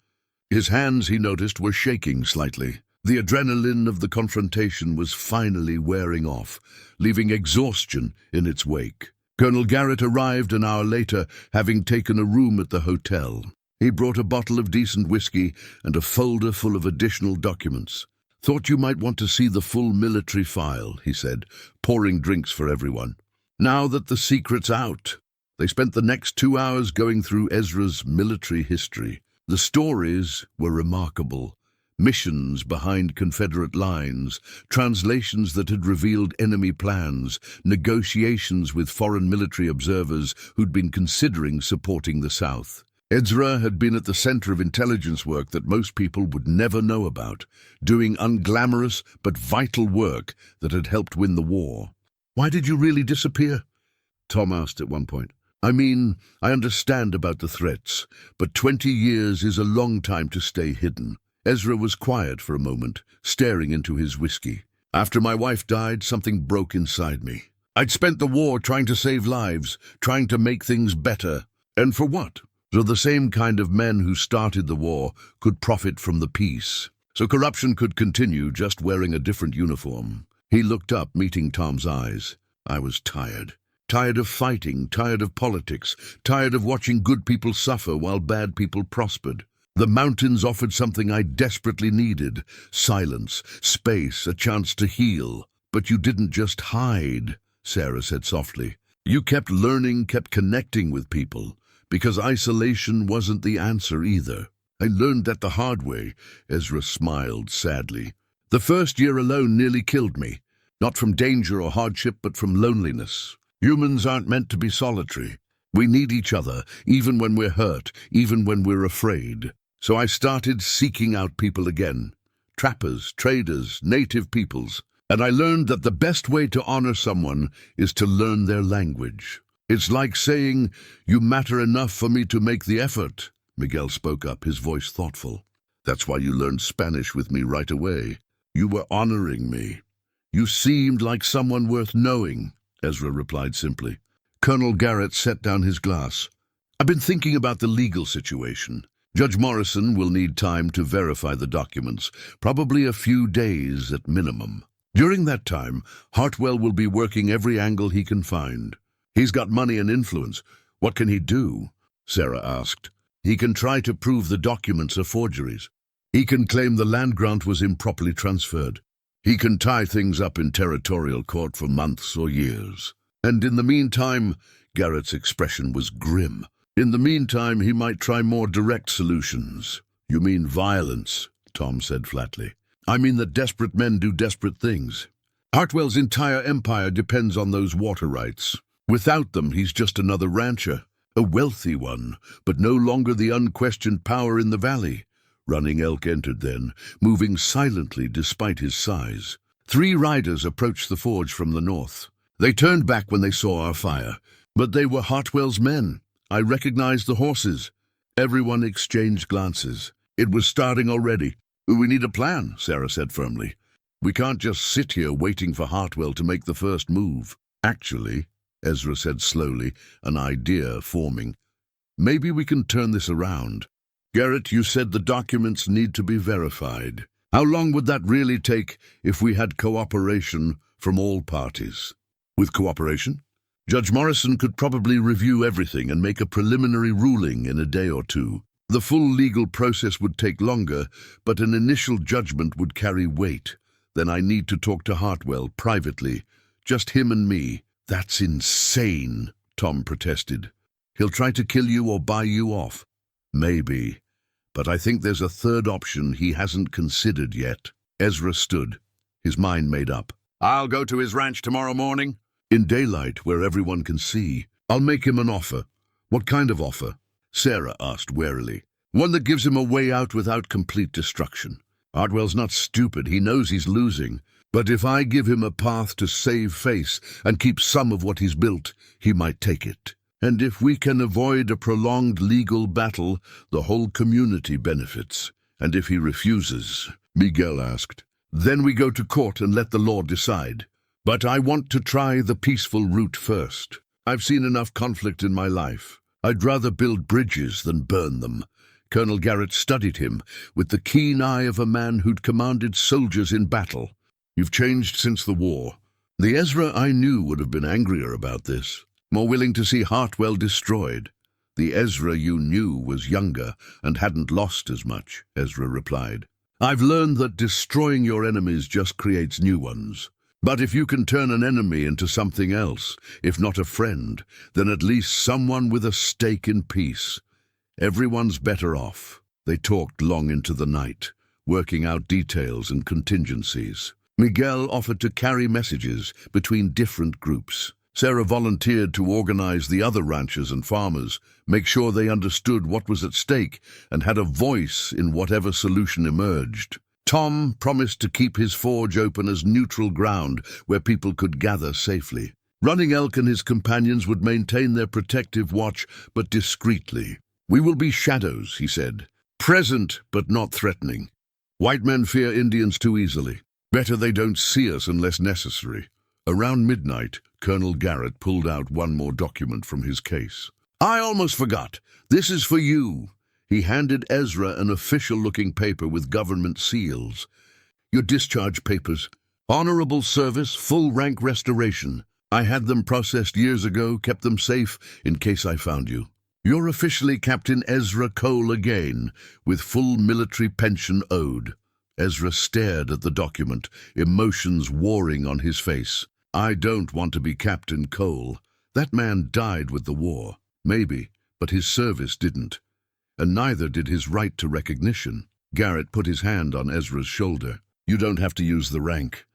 His hands, he noticed, were shaking slightly. The adrenaline of the confrontation was finally wearing off, leaving exhaustion in its wake. Colonel Garrett arrived an hour later, having taken a room at the hotel. He brought a bottle of decent whiskey and a folder full of additional documents. Thought you might want to see the full military file, he said, pouring drinks for everyone. Now that the secret's out. They spent the next 2 hours going through Ezra's military history. The stories were remarkable. Missions behind Confederate lines, translations that had revealed enemy plans, negotiations with foreign military observers who'd been considering supporting the South. Ezra had been at the center of intelligence work that most people would never know about, doing unglamorous but vital work that had helped win the war. Why did you really disappear? Tom asked at one point. I mean, I understand about the threats, but 20 years is a long time to stay hidden. Ezra was quiet for a moment, staring into his whiskey. After my wife died, something broke inside me. I'd spent the war trying to save lives, trying to make things better. And for what? So the same kind of men who started the war could profit from the peace. So corruption could continue, just wearing a different uniform. He looked up, meeting Tom's eyes. I was tired. Tired of fighting, tired of politics, tired of watching good people suffer while bad people prospered. The mountains offered something I desperately needed. Silence, space, a chance to heal. But you didn't just hide, Sarah said softly. You kept learning, kept connecting with people. Because isolation wasn't the answer either. I learned that the hard way, Ezra smiled sadly. The first year alone nearly killed me. Not from danger or hardship, but from loneliness. Humans aren't meant to be solitary. We need each other, even when we're hurt, even when we're afraid. So I started seeking out people again. Trappers, traders, native peoples. And I learned that the best way to honor someone is to learn their language. It's like saying, you matter enough for me to make the effort. Miguel spoke up, his voice thoughtful. That's why you learned Spanish with me right away. You were honoring me. You seemed like someone worth knowing, Ezra replied simply. Colonel Garrett set down his glass. I've been thinking about the legal situation. Judge Morrison will need time to verify the documents, probably a few days at minimum. During that time, Hartwell will be working every angle he can find. He's got money and influence. What can he do? Sarah asked. He can try to prove the documents are forgeries. He can claim the land grant was improperly transferred. He can tie things up in territorial court for months or years. And in the meantime, Garrett's expression was grim. In the meantime, he might try more direct solutions. You mean violence, Tom said flatly. I mean that desperate men do desperate things. Hartwell's entire empire depends on those water rights. Without them, he's just another rancher. A wealthy one, but no longer the unquestioned power in the valley. Running Elk entered then, moving silently despite his size. 3 riders approached the forge from the north. They turned back when they saw our fire, but they were Hartwell's men. I recognized the horses. Everyone exchanged glances. It was starting already. "We need a plan," Sarah said firmly. "We can't just sit here waiting for Hartwell to make the first move." "Actually," Ezra said slowly, an idea forming, "maybe we can turn this around. Garrett, you said the documents need to be verified. How long would that really take if we had cooperation from all parties?" "With cooperation? Judge Morrison could probably review everything and make a preliminary ruling in a day or 2. The full legal process would take longer, but an initial judgment would carry weight. Then I need to talk to Hartwell privately, just him and me." "That's insane," Tom protested. "He'll try to kill you or buy you off." "Maybe, but I think there's a third option he hasn't considered yet." Ezra stood, his mind made up. "I'll go to his ranch tomorrow morning. In daylight, where everyone can see. I'll make him an offer." "What kind of offer?" Sarah asked warily. "One that gives him a way out without complete destruction. Hartwell's not stupid, he knows he's losing. But if I give him a path to save face and keep some of what he's built, he might take it. And if we can avoid a prolonged legal battle, the whole community benefits. And if he refuses," Miguel asked, "then we go to court and let the law decide. But I want to try the peaceful route first. I've seen enough conflict in my life. I'd rather build bridges than burn them." Colonel Garrett studied him with the keen eye of a man who'd commanded soldiers in battle. "You've changed since the war. The Ezra I knew would have been angrier about this, more willing to see Hartwell destroyed." "The Ezra you knew was younger and hadn't lost as much," Ezra replied. "I've learned that destroying your enemies just creates new ones. But if you can turn an enemy into something else, if not a friend, then at least someone with a stake in peace. Everyone's better off." They talked long into the night, working out details and contingencies. Miguel offered to carry messages between different groups. Sarah volunteered to organize the other ranchers and farmers, make sure they understood what was at stake and had a voice in whatever solution emerged. Tom promised to keep his forge open as neutral ground where people could gather safely. Running Elk and his companions would maintain their protective watch, but discreetly. "We will be shadows," he said, "present but not threatening. White men fear Indians too easily. Better they don't see us unless necessary." Around midnight, Colonel Garrett pulled out one more document from his case. "I almost forgot. This is for you." He handed Ezra an official-looking paper with government seals. "Your discharge papers. Honorable service, full rank restoration. I had them processed years ago, kept them safe in case I found you. You're officially Captain Ezra Cole again, with full military pension owed." Ezra stared at the document, emotions warring on his face. "I don't want to be Captain Cole. That man died with the war. Maybe, but his service didn't. And neither did his right to recognition." Garrett put his hand on Ezra's shoulder. "You don't have to use the rank.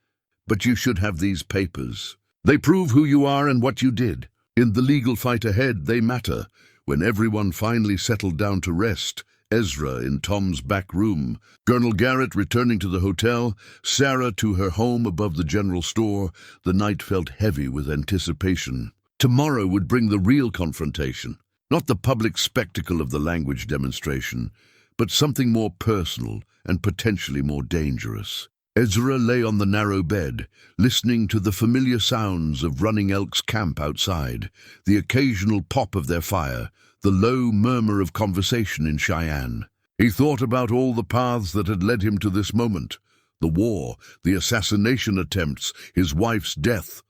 But you should have these papers. They prove who you are and what you did. In the legal fight ahead, they matter." When everyone finally settled down to rest, Ezra in Tom's back room, Colonel Garrett returning to the hotel, Sarah to her home above the general store, the night felt heavy with anticipation. Tomorrow would bring the real confrontation. Not the public spectacle of the language demonstration, but something more personal and potentially more dangerous. Ezra lay on the narrow bed, listening to the familiar sounds of Running Elk's camp outside, the occasional pop of their fire, the low murmur of conversation in Cheyenne. He thought about all the paths that had led him to this moment. The war, the assassination attempts, his wife's death.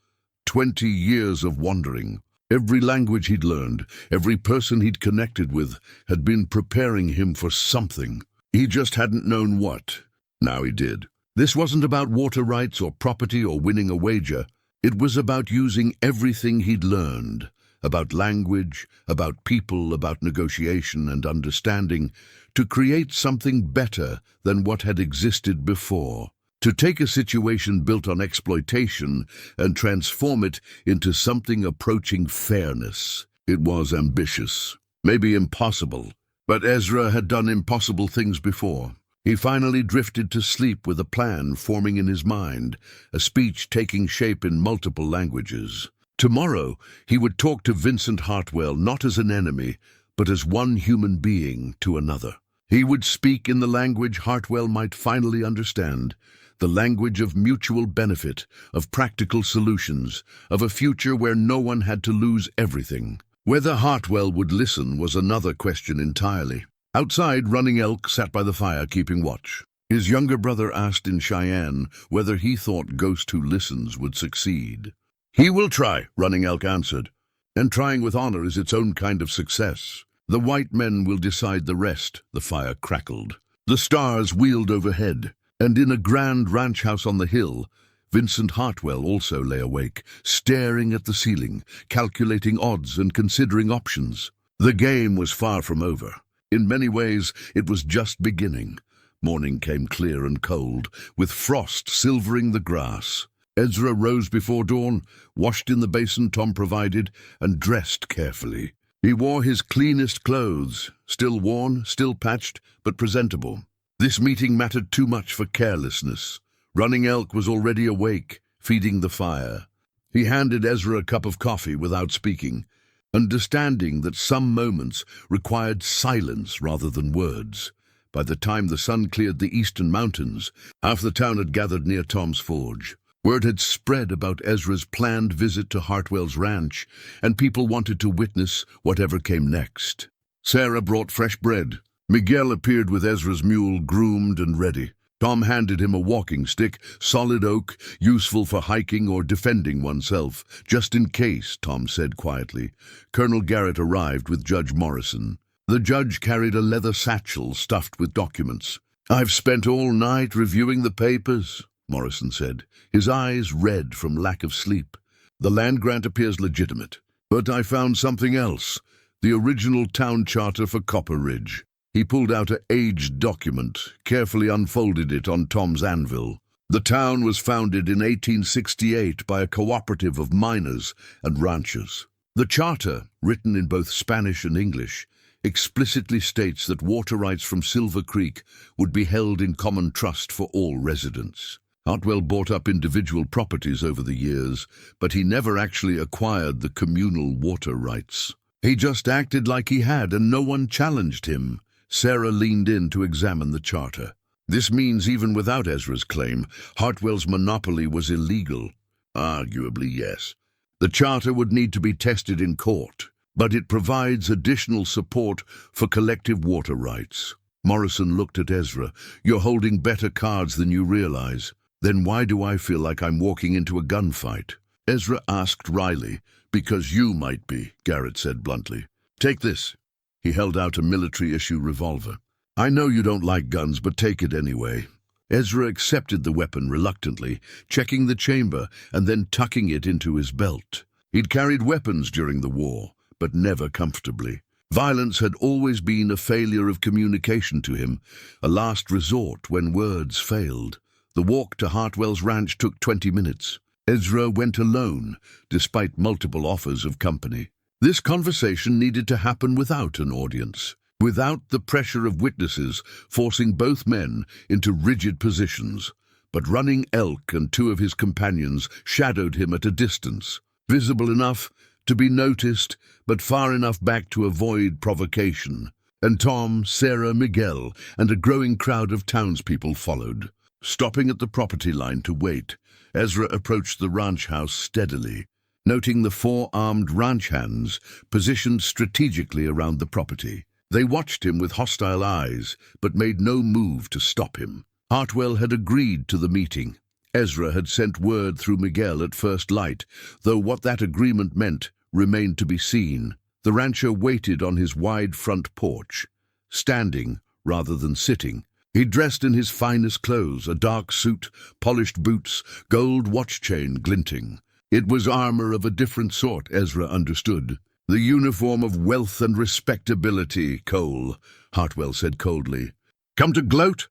20 years of wandering. Every language he'd learned, every person he'd connected with, had been preparing him for something. He just hadn't known what. Now he did. This wasn't about water rights or property or winning a wager. It was about using everything he'd learned, about language, about people, about negotiation and understanding, to create something better than what had existed before. To take a situation built on exploitation and transform it into something approaching fairness. It was ambitious, maybe impossible, but Ezra had done impossible things before. He finally drifted to sleep with a plan forming in his mind, a speech taking shape in multiple languages. Tomorrow, he would talk to Vincent Hartwell not as an enemy, but as one human being to another. He would speak in the language Hartwell might finally understand, the language of mutual benefit, of practical solutions, of a future where no one had to lose everything. Whether Hartwell would listen was another question entirely. Outside, Running Elk sat by the fire keeping watch. His younger brother asked in Cheyenne whether he thought Ghost Who Listens would succeed. "He will try," Running Elk answered, "and trying with honor is its own kind of success. The white men will decide the rest." The fire crackled. The stars wheeled overhead, and in a grand ranch house on the hill, Vincent Hartwell also lay awake, staring at the ceiling, calculating odds and considering options. The game was far from over. In many ways, it was just beginning. Morning came clear and cold, with frost silvering the grass. Ezra rose before dawn, washed in the basin Tom provided, and dressed carefully. He wore his cleanest clothes, still worn, still patched, but presentable. This meeting mattered too much for carelessness. Running Elk was already awake, feeding the fire. He handed Ezra a cup of coffee without speaking, understanding that some moments required silence rather than words. By the time the sun cleared the eastern mountains, half the town had gathered near Tom's forge. Word had spread about Ezra's planned visit to Hartwell's ranch, and people wanted to witness whatever came next. Sarah brought fresh bread. Miguel appeared with Ezra's mule groomed and ready. Tom handed him a walking stick, solid oak, useful for hiking or defending oneself. "Just in case," Tom said quietly. Colonel Garrett arrived with Judge Morrison. The judge carried a leather satchel stuffed with documents. "I've spent all night reviewing the papers," Morrison said, his eyes red from lack of sleep. "The land grant appears legitimate, but I found something else, the original town charter for Copper Ridge." He pulled out an aged document, carefully unfolded it on Tom's anvil. The town was founded in 1868 by a cooperative of miners and ranchers. The charter, written in both Spanish and English, explicitly states that water rights from Silver Creek would be held in common trust for all residents. Hartwell bought up individual properties over the years, but he never actually acquired the communal water rights. He just acted like he had, and no one challenged him. Sarah leaned in to examine the charter. "This means even without Ezra's claim, Hartwell's monopoly was illegal." "Arguably, yes. The charter would need to be tested in court, but it provides additional support for collective water rights." Morrison looked at Ezra. "You're holding better cards than you realize. Then why do I feel like I'm walking into a gunfight?" Ezra asked wryly. "Because you might be," Garrett said bluntly. "Take this." He held out a military-issue revolver. "I know you don't like guns, but take it anyway." Ezra accepted the weapon reluctantly, checking the chamber and then tucking it into his belt. He'd carried weapons during the war, but never comfortably. Violence had always been a failure of communication to him, a last resort when words failed. The walk to Hartwell's ranch took 20 minutes. Ezra went alone, despite multiple offers of company. This conversation needed to happen without an audience, without the pressure of witnesses forcing both men into rigid positions. But Running Elk and two of his companions shadowed him at a distance, visible enough to be noticed, but far enough back to avoid provocation. And Tom, Sarah, Miguel, and a growing crowd of townspeople followed. Stopping at the property line to wait, Ezra approached the ranch house steadily, noting the 4 armed ranch hands positioned strategically around the property. They watched him with hostile eyes, but made no move to stop him. Hartwell had agreed to the meeting. Ezra had sent word through Miguel at first light, though what that agreement meant remained to be seen. The rancher waited on his wide front porch, standing rather than sitting. He dressed in his finest clothes, a dark suit, polished boots, gold watch chain glinting. It was armor of a different sort, Ezra understood. "The uniform of wealth and respectability, Cole," Hartwell said coldly. "Come to gloat?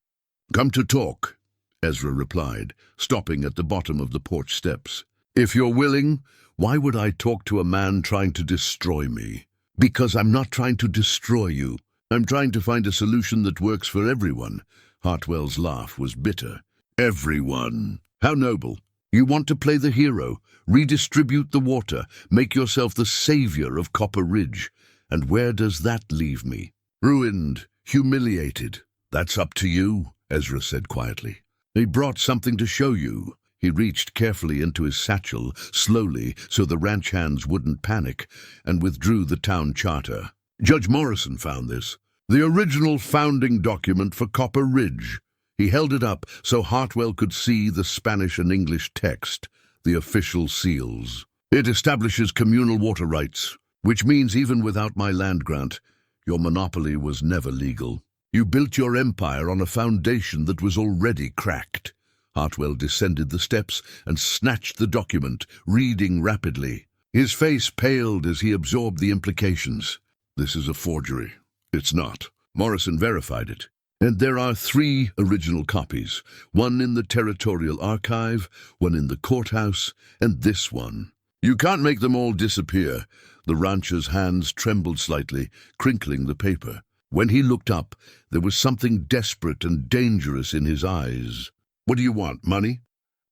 Come to talk," Ezra replied, stopping at the bottom of the porch steps. "If you're willing, Why would I talk to a man trying to destroy me? Because I'm not trying to destroy you. I'm trying to find a solution that works for everyone. Hartwell's laugh was bitter. Everyone. How noble. You want to play the hero, redistribute the water, make yourself the savior of Copper Ridge. And where does that leave me? Ruined, humiliated. That's up to you, Ezra said quietly. He brought something to show you. He reached carefully into his satchel, slowly, so the ranch hands wouldn't panic, and withdrew the town charter. Judge Morrison found this, the original founding document for Copper Ridge. He held it up so Hartwell could see the Spanish and English text, the official seals. It establishes communal water rights, which means even without my land grant, your monopoly was never legal. You built your empire on a foundation that was already cracked. Hartwell descended the steps and snatched the document, reading rapidly. His face paled as he absorbed the implications. This is a forgery. It's not. Morrison verified it. And there are 3 original copies, one in the Territorial Archive, one in the courthouse, and this one. You can't make them all disappear. The rancher's hands trembled slightly, crinkling the paper. When he looked up, there was something desperate and dangerous in his eyes. What do you want, money?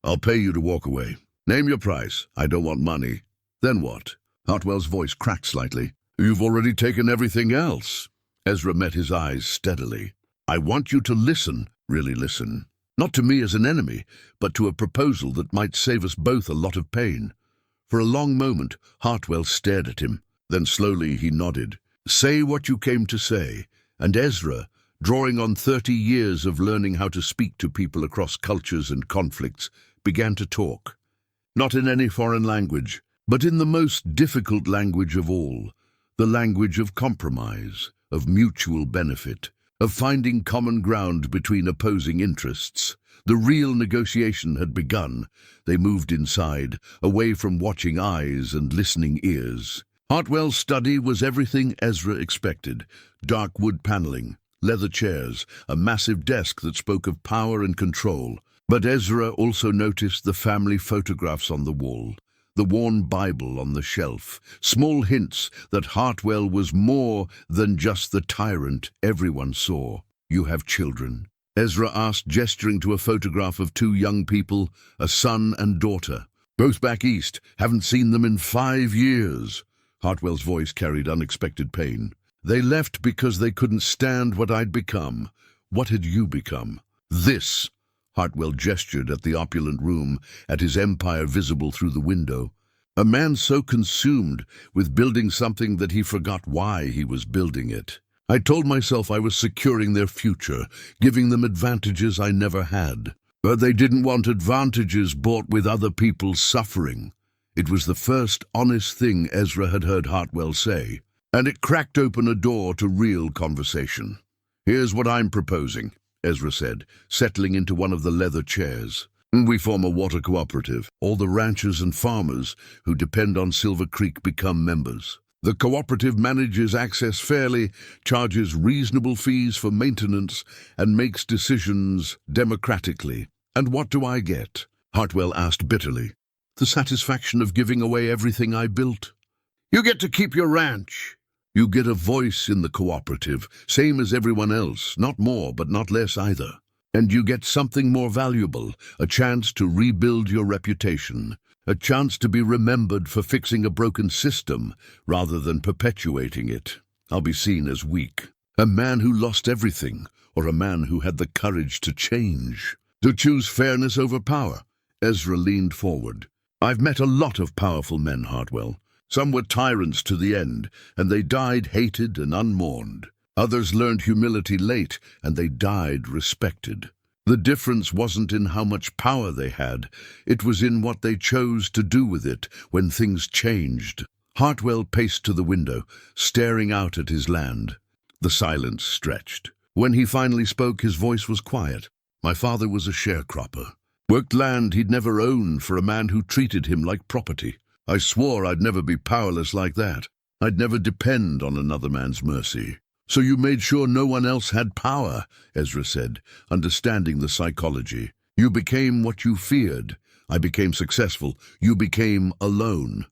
I'll pay you to walk away. Name your price. I don't want money. Then what? Hartwell's voice cracked slightly. You've already taken everything else. Ezra met his eyes steadily. I want you to listen, really listen. Not to me as an enemy, but to a proposal that might save us both a lot of pain. For a long moment, Hartwell stared at him. Then slowly he nodded. Say what you came to say. And Ezra, drawing on 30 years of learning how to speak to people across cultures and conflicts, began to talk. Not in any foreign language, but in the most difficult language of all, the language of compromise, of mutual benefit, of finding common ground between opposing interests. The real negotiation had begun. They moved inside, away from watching eyes and listening ears. Hartwell's study was everything Ezra expected. Dark wood paneling, leather chairs, a massive desk that spoke of power and control. But Ezra also noticed the family photographs on the wall, the worn Bible on the shelf, small hints that Hartwell was more than just the tyrant everyone saw. You have children? Ezra asked, gesturing to a photograph of 2 young people, a son and daughter. Both back east, haven't seen them in 5 years. Hartwell's voice carried unexpected pain. They left because they couldn't stand what I'd become. What had you become? This. Hartwell gestured at the opulent room, at his empire visible through the window. A man so consumed with building something that he forgot why he was building it. I told myself I was securing their future, giving them advantages I never had. But they didn't want advantages bought with other people's suffering. It was the first honest thing Ezra had heard Hartwell say, and it cracked open a door to real conversation. Here's what I'm proposing, Ezra said, settling into one of the leather chairs. We form a water cooperative. All the ranchers and farmers who depend on Silver Creek become members. The cooperative manages access fairly, charges reasonable fees for maintenance, and makes decisions democratically. And what do I get? Hartwell asked bitterly. The satisfaction of giving away everything I built. You get to keep your ranch. You get a voice in the cooperative, same as everyone else, not more but not less either. And you get something more valuable, a chance to rebuild your reputation, a chance to be remembered for fixing a broken system rather than perpetuating it. I'll be seen as weak, a man who lost everything, or a man who had the courage to change, to choose fairness over power. Ezra leaned forward. I've met a lot of powerful men, Hartwell. Some were tyrants to the end, and they died hated and unmourned. Others learned humility late, and they died respected. The difference wasn't in how much power they had, it was in what they chose to do with it when things changed. Hartwell paced to the window, staring out at his land. The silence stretched. When he finally spoke, his voice was quiet. My father was a sharecropper. Worked land he'd never owned for a man who treated him like property. I swore I'd never be powerless like that. I'd never depend on another man's mercy. So you made sure no one else had power, Ezra said, understanding the psychology. You became what you feared. I became successful. You became alone.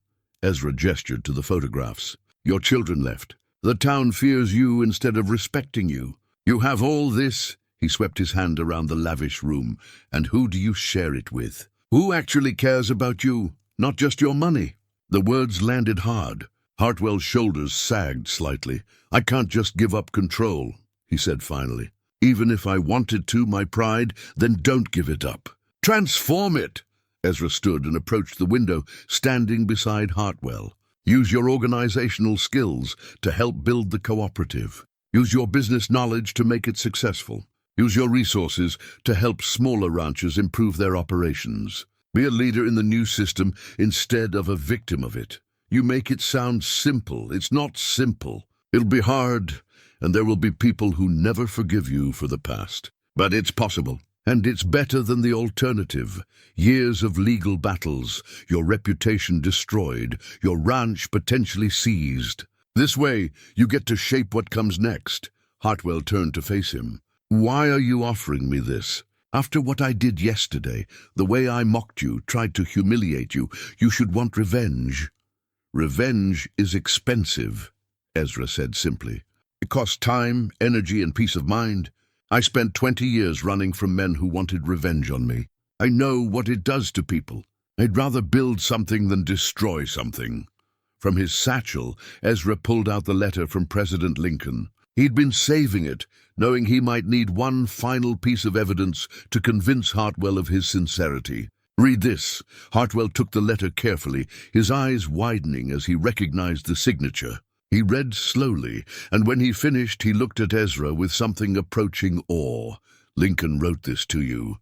Ezra gestured to the photographs. "Your children left. The town fears you instead of respecting you. You have all this," he swept his hand around the lavish room, "and who do you share it with? Who actually cares about you, not just your money?" The words landed hard. Hartwell's shoulders sagged slightly. "I can't just give up control," he said finally. "Even if I wanted to, my pride, then don't give it up. Transform it." Ezra stood and approached the window, standing beside Hartwell. "Use your organizational skills to help build the cooperative. Use your business knowledge to make it successful. Use your resources to help smaller ranchers improve their operations. Be a leader in the new system instead of a victim of it. You make it sound simple. It's not simple. It'll be hard, and there will be people who never forgive you for the past. But it's possible. And it's better than the alternative. Years of legal battles, your reputation destroyed, your ranch potentially seized. This way, you get to shape what comes next." Hartwell turned to face him. "Why are you offering me this? After what I did yesterday, the way I mocked you, tried to humiliate you, you should want revenge." "Revenge is expensive," Ezra said simply. "It costs time, energy, and peace of mind. I spent 20 years running from men who wanted revenge on me. I know what it does to people. I'd rather build something than destroy something." From his satchel, Ezra pulled out the letter from President Lincoln. He'd been saving it, knowing he might need one final piece of evidence to convince Hartwell of his sincerity. "Read this." Hartwell took the letter carefully, his eyes widening as he recognized the signature. He read slowly, and when he finished, he looked at Ezra with something approaching awe. "Lincoln wrote this to you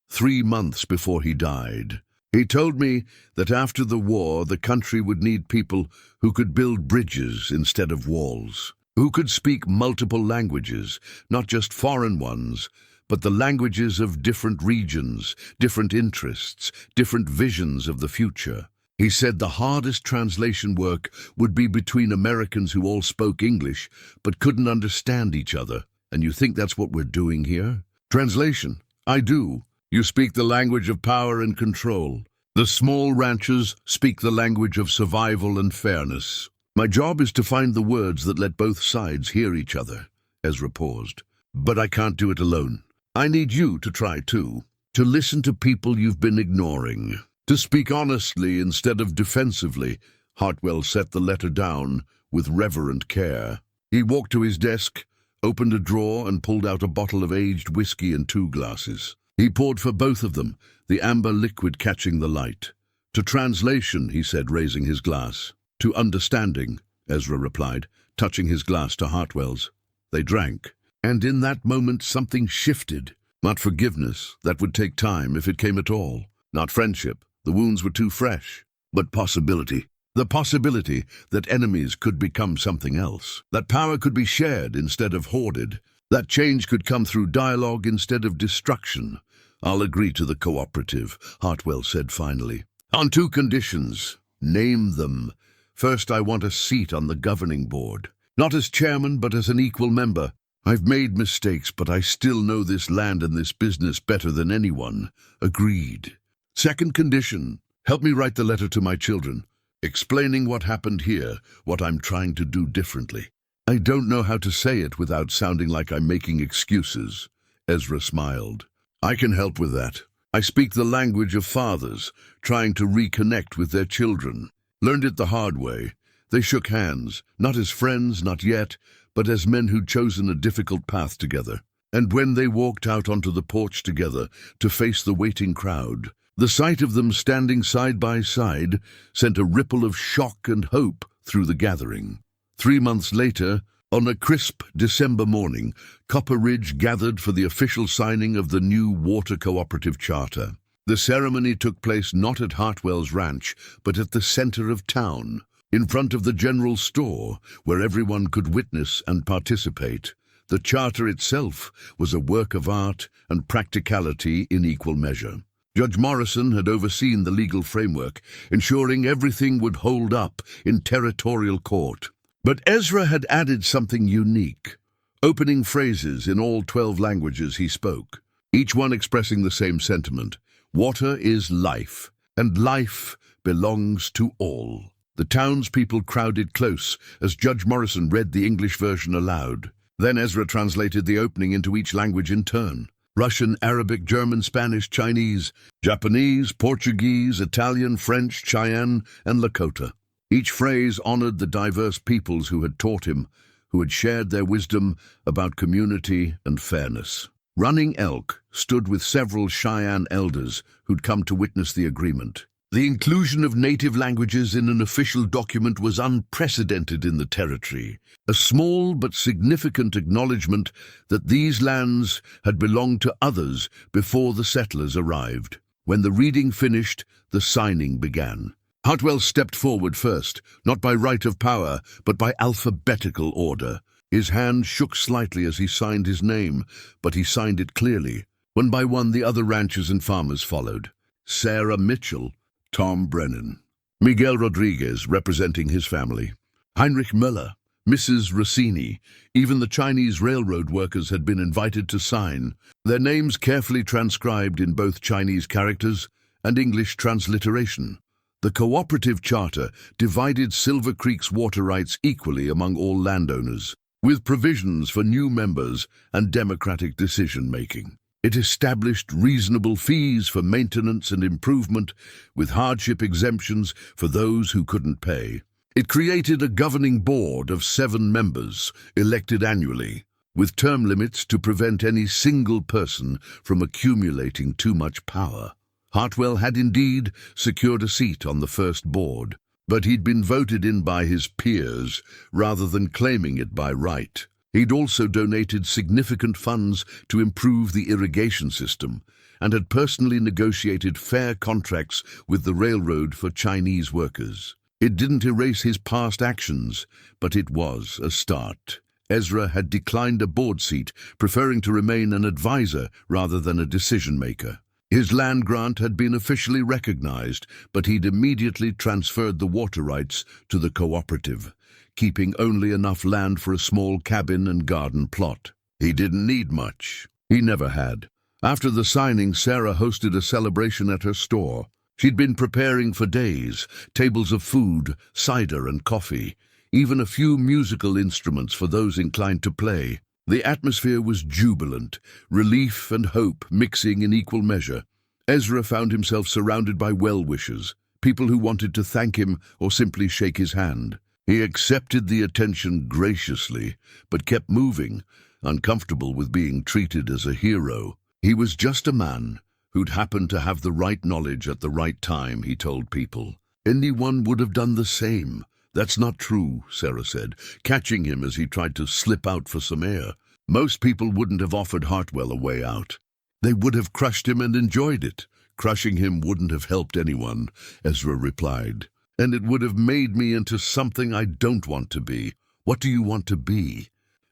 3 months before he died. He told me that after the war, the country would need people who could build bridges instead of walls, who could speak multiple languages, not just foreign ones, but the languages of different regions, different interests, different visions of the future. He said the hardest translation work would be between Americans who all spoke English but couldn't understand each other. And you think that's what we're doing here? Translation. I do. You speak the language of power and control. The small ranchers speak the language of survival and fairness. My job is to find the words that let both sides hear each other." Ezra paused. "But I can't do it alone. I need you to try too, to listen to people you've been ignoring. To speak honestly instead of defensively." Hartwell set the letter down with reverent care. He walked to his desk, opened a drawer, and pulled out a bottle of aged whiskey and 2 glasses. He poured for both of them, the amber liquid catching the light. "To translation," he said, raising his glass. "To understanding," Ezra replied, touching his glass to Hartwell's. They drank, and in that moment something shifted. Not forgiveness, that would take time if it came at all. Not friendship. The wounds were too fresh, but possibility. The possibility that enemies could become something else, that power could be shared instead of hoarded, that change could come through dialogue instead of destruction. "I'll agree to the cooperative," Hartwell said finally. "On 2 conditions. Name them. First, I want a seat on the governing board. Not as chairman, but as an equal member. I've made mistakes, but I still know this land and this business better than anyone." Agreed. "Second condition, help me write the letter to my children, explaining what happened here, what I'm trying to do differently. I don't know how to say it without sounding like I'm making excuses." Ezra smiled. "I can help with that. I speak the language of fathers, trying to reconnect with their children. Learned it the hard way. They shook hands, not as friends, not yet, but as men who'd chosen a difficult path together. And when they walked out onto the porch together to face the waiting crowd, the sight of them standing side by side sent a ripple of shock and hope through the gathering. 3 months later, on a crisp December morning, Copper Ridge gathered for the official signing of the new water cooperative charter. The ceremony took place not at Hartwell's ranch, but at the center of town, in front of the general store, where everyone could witness and participate. The charter itself was a work of art and practicality in equal measure. Judge Morrison had overseen the legal framework, ensuring everything would hold up in territorial court. But Ezra had added something unique, opening phrases in all 12 languages he spoke, each one expressing the same sentiment. Water is life, and life belongs to all. The townspeople crowded close as Judge Morrison read the English version aloud. Then Ezra translated the opening into each language in turn. Russian, Arabic, German, Spanish, Chinese, Japanese, Portuguese, Italian, French, Cheyenne, and Lakota. Each phrase honored the diverse peoples who had taught him, who had shared their wisdom about community and fairness. Running Elk stood with several Cheyenne elders who'd come to witness the agreement. The inclusion of native languages in an official document was unprecedented in the territory, a small but significant acknowledgement that these lands had belonged to others before the settlers arrived. When the reading finished, the signing began. Hartwell stepped forward first, not by right of power, but by alphabetical order. His hand shook slightly as he signed his name, but he signed it clearly. One by one, the other ranchers and farmers followed. Sarah Mitchell, Tom Brennan, Miguel Rodriguez representing his family, Heinrich Müller, Mrs. Rossini, even the Chinese railroad workers had been invited to sign, their names carefully transcribed in both Chinese characters and English transliteration. The cooperative charter divided Silver Creek's water rights equally among all landowners, with provisions for new members and democratic decision-making. It established reasonable fees for maintenance and improvement, with hardship exemptions for those who couldn't pay. It created a governing board of 7 members, elected annually, with term limits to prevent any single person from accumulating too much power. Hartwell had indeed secured a seat on the first board, but he'd been voted in by his peers rather than claiming it by right. He'd also donated significant funds to improve the irrigation system and had personally negotiated fair contracts with the railroad for Chinese workers. It didn't erase his past actions, but it was a start. Ezra had declined a board seat, preferring to remain an advisor rather than a decision-maker. His land grant had been officially recognized, but he'd immediately transferred the water rights to the cooperative, keeping only enough land for a small cabin and garden plot. He didn't need much. He never had. After the signing, Sarah hosted a celebration at her store. She'd been preparing for days, tables of food, cider and coffee, even a few musical instruments for those inclined to play. The atmosphere was jubilant, relief and hope mixing in equal measure. Ezra found himself surrounded by well-wishers, people who wanted to thank him or simply shake his hand. He accepted the attention graciously, but kept moving, uncomfortable with being treated as a hero. He was just a man who'd happened to have the right knowledge at the right time, he told people. Anyone would have done the same. That's not true, Sarah said, catching him as he tried to slip out for some air. Most people wouldn't have offered Hartwell a way out. They would have crushed him and enjoyed it. Crushing him wouldn't have helped anyone, Ezra replied. And it would have made me into something I don't want to be. What do you want to be?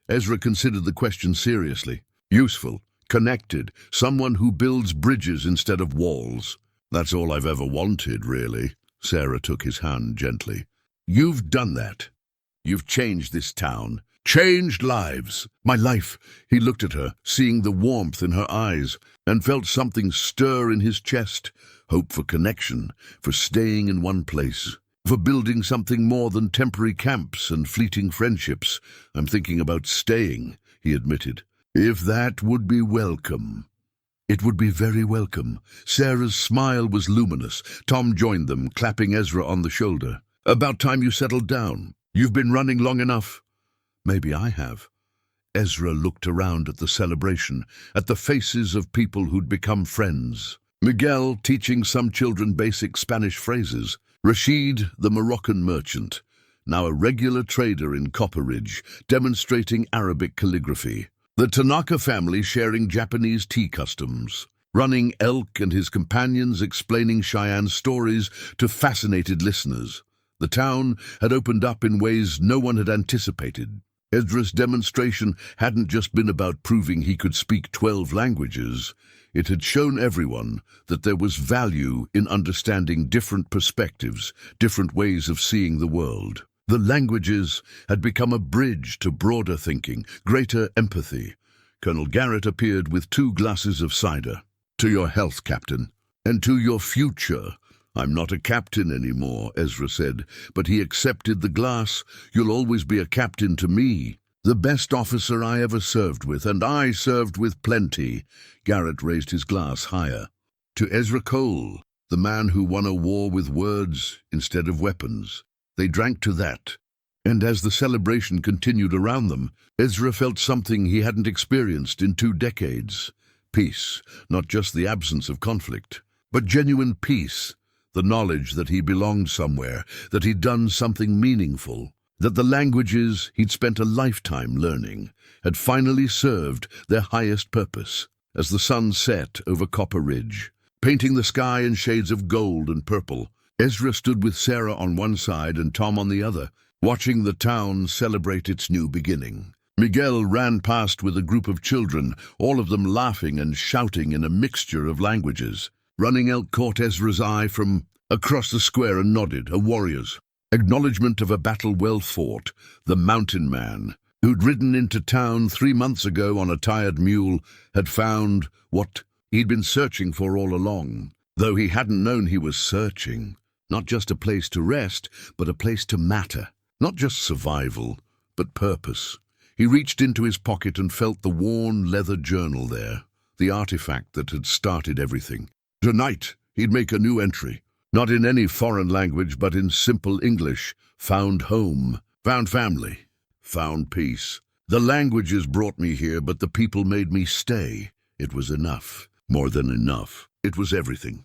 Ezra considered the question seriously. Useful, connected, someone who builds bridges instead of walls. That's all I've ever wanted, really. Sarah took his hand gently. You've done that. You've changed this town. Changed lives. My life. He looked at her, seeing the warmth in her eyes, and felt something stir in his chest. Hope for connection, for staying in one place, for building something more than temporary camps and fleeting friendships. I'm thinking about staying, he admitted. If that would be welcome. It would be very welcome. Sarah's smile was luminous. Tom joined them, clapping Ezra on the shoulder. About time you settled down. You've been running long enough. Maybe I have. Ezra looked around at the celebration, at the faces of people who'd become friends. Miguel teaching some children basic Spanish phrases. Rashid, the Moroccan merchant, now a regular trader in Copperidge, demonstrating Arabic calligraphy. The Tanaka family sharing Japanese tea customs. Running Elk and his companions explaining Cheyenne stories to fascinated listeners. The town had opened up in ways no one had anticipated. Ezra's demonstration hadn't just been about proving he could speak 12 languages. It had shown everyone that there was value in understanding different perspectives, different ways of seeing the world. The languages had become a bridge to broader thinking, greater empathy. Colonel Garrett appeared with 2 glasses of cider. To your health, Captain. And to your future. "I'm not a captain anymore," Ezra said, but he accepted the glass. "You'll always be a captain to me. The best officer I ever served with, and I served with plenty." Garrett raised his glass higher. "To Ezra Cole, the man who won a war with words instead of weapons." They drank to that. And as the celebration continued around them, Ezra felt something he hadn't experienced in 2 decades. Peace, not just the absence of conflict, but genuine peace, the knowledge that he belonged somewhere, that he'd done something meaningful, that the languages he'd spent a lifetime learning had finally served their highest purpose. As the sun set over Copper Ridge, painting the sky in shades of gold and purple, Ezra stood with Sarah on one side and Tom on the other, watching the town celebrate its new beginning. Miguel ran past with a group of children, all of them laughing and shouting in a mixture of languages. Running Elk caught Ezra's eye from across the square and nodded. A warrior's acknowledgement of a battle well fought. The mountain man, who'd ridden into town 3 months ago on a tired mule, had found what he'd been searching for all along, though he hadn't known he was searching. Not just a place to rest, but a place to matter. Not just survival, but purpose. He reached into his pocket and felt the worn leather journal there, the artifact that had started everything. Tonight, he'd make a new entry. Not in any foreign language, but in simple English. Found home, found family, found peace. The languages brought me here, but the people made me stay. It was enough. More than enough. It was everything.